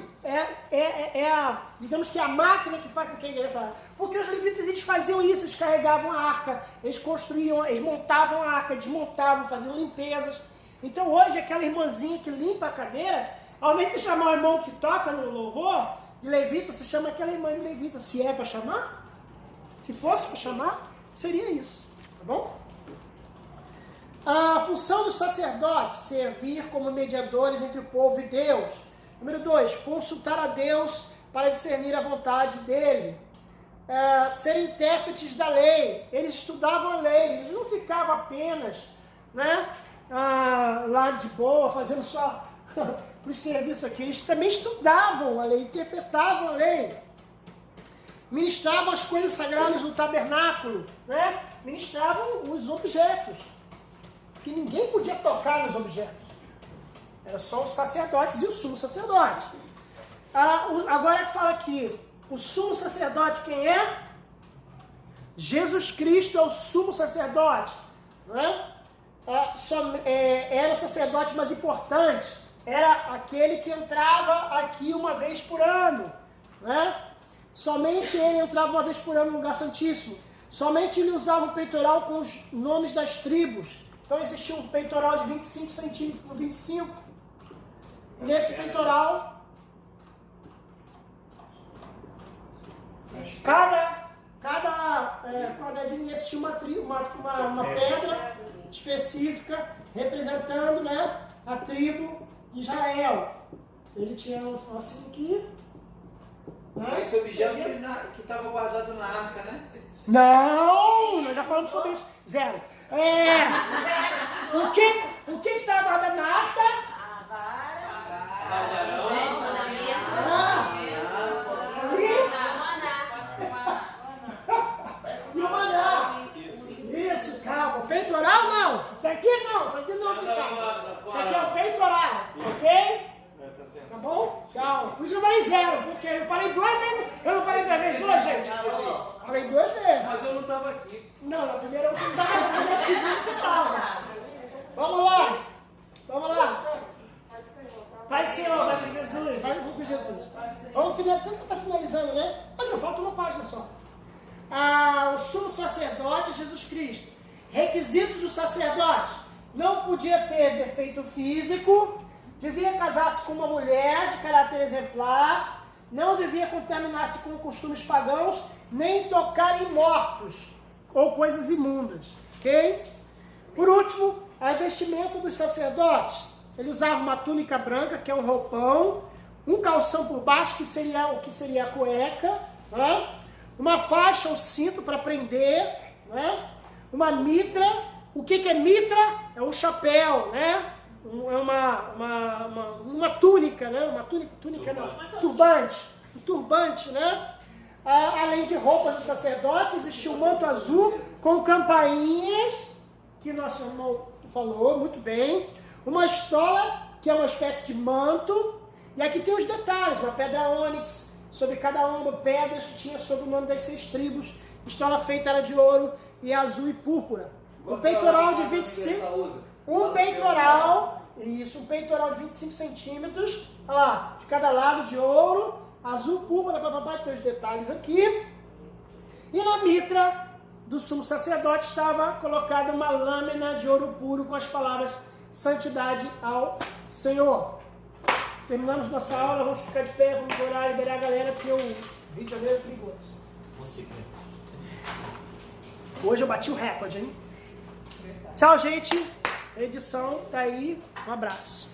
Digamos que é a máquina que faz com que a igreja trabalhe. Porque os levitas, eles faziam isso, eles carregavam a arca, eles construíam, eles montavam a arca, desmontavam, faziam limpezas. Então hoje, aquela irmãzinha que limpa a cadeira, ao invés de você chamar o irmão que toca no louvor, de levita, você chama aquela irmã de levita. Se é para chamar, se fosse para chamar, seria isso. Tá bom? A função dos sacerdotes, servir como mediadores entre o povo e Deus. Número 2, consultar a Deus para discernir a vontade dele. ser intérpretes da lei. Eles estudavam a lei, eles não ficavam apenas, né, lá de boa, fazendo só os serviços aqui. Eles também estudavam a lei, interpretavam a lei. Ministravam as coisas sagradas no tabernáculo, né? Ministravam os objetos, que ninguém podia tocar nos objetos. Era só os sacerdotes e o sumo sacerdote. Agora fala aqui, o sumo sacerdote quem é? Jesus Cristo é o sumo sacerdote. Né? Era o sacerdote mais importante. Era aquele que entrava aqui uma vez por ano. Né? Somente ele entrava uma vez por ano no lugar santíssimo. Somente ele usava o peitoral com os nomes das tribos. Então existia um peitoral de 25 centímetros por 25. Nesse peitoral, cada quadradinho desse tinha uma pedra específica representando, né, a tribo de Israel. Ele tinha assim aqui. Né?
Esse objeto que estava guardado na arca, né?
Não, nós já falamos sobre isso. Zero. O que estava guardado na arca? E o maná. Isso, calma. Peitoral não. Isso aqui não fica. Isso aqui é o peitoral, ok? Tá bom? Calma. Por isso eu falei zero, porque eu falei 2 vezes. Eu não falei 3 vezes hoje, gente? Falei 2 vezes.
Mas eu não estava aqui.
Não, na primeira você não estava, na segunda você estava. Vamos lá. Vai, Senhor, vai com Jesus. Vai com Jesus. Vamos finalizar. Tanto que está finalizando, né? Mas não, falta uma página só. O sumo sacerdote é Jesus Cristo. Requisitos do sacerdote: não podia ter defeito físico, devia casar-se com uma mulher de caráter exemplar, não devia contaminar-se com costumes pagãos, nem tocar em mortos ou coisas imundas. Ok? Por último, a vestimenta dos sacerdotes. Ele usava uma túnica branca, que é um roupão, um calção por baixo, que seria a cueca, né? Uma faixa ou cinto para prender, né? Uma mitra. O que é mitra? É um chapéu, né? É uma túnica, né? Túnica não, turbante. Um turbante, né? Além de roupas do sacerdote, existia um manto azul com campainhas, que nosso irmão falou muito bem. Uma estola, que é uma espécie de manto. E aqui tem os detalhes, uma pedra ônix, sobre cada ombro, pedras que tinha sobre o nome das 6 tribos. Estola feita era de ouro e azul e púrpura. Um peitoral de 25. Um peitoral de 25 centímetros. Olha lá, de cada lado de ouro, azul, púrpura, papapá, tem os detalhes aqui. E na mitra do sumo sacerdote estava colocada uma lâmina de ouro puro com as palavras santidade ao Senhor. Terminamos nossa aula, vamos ficar de pé, vamos orar, liberar a galera, porque o Rio de Janeiro é perigoso. Hoje eu bati o recorde, hein? Tchau, gente. A edição tá aí. Um abraço.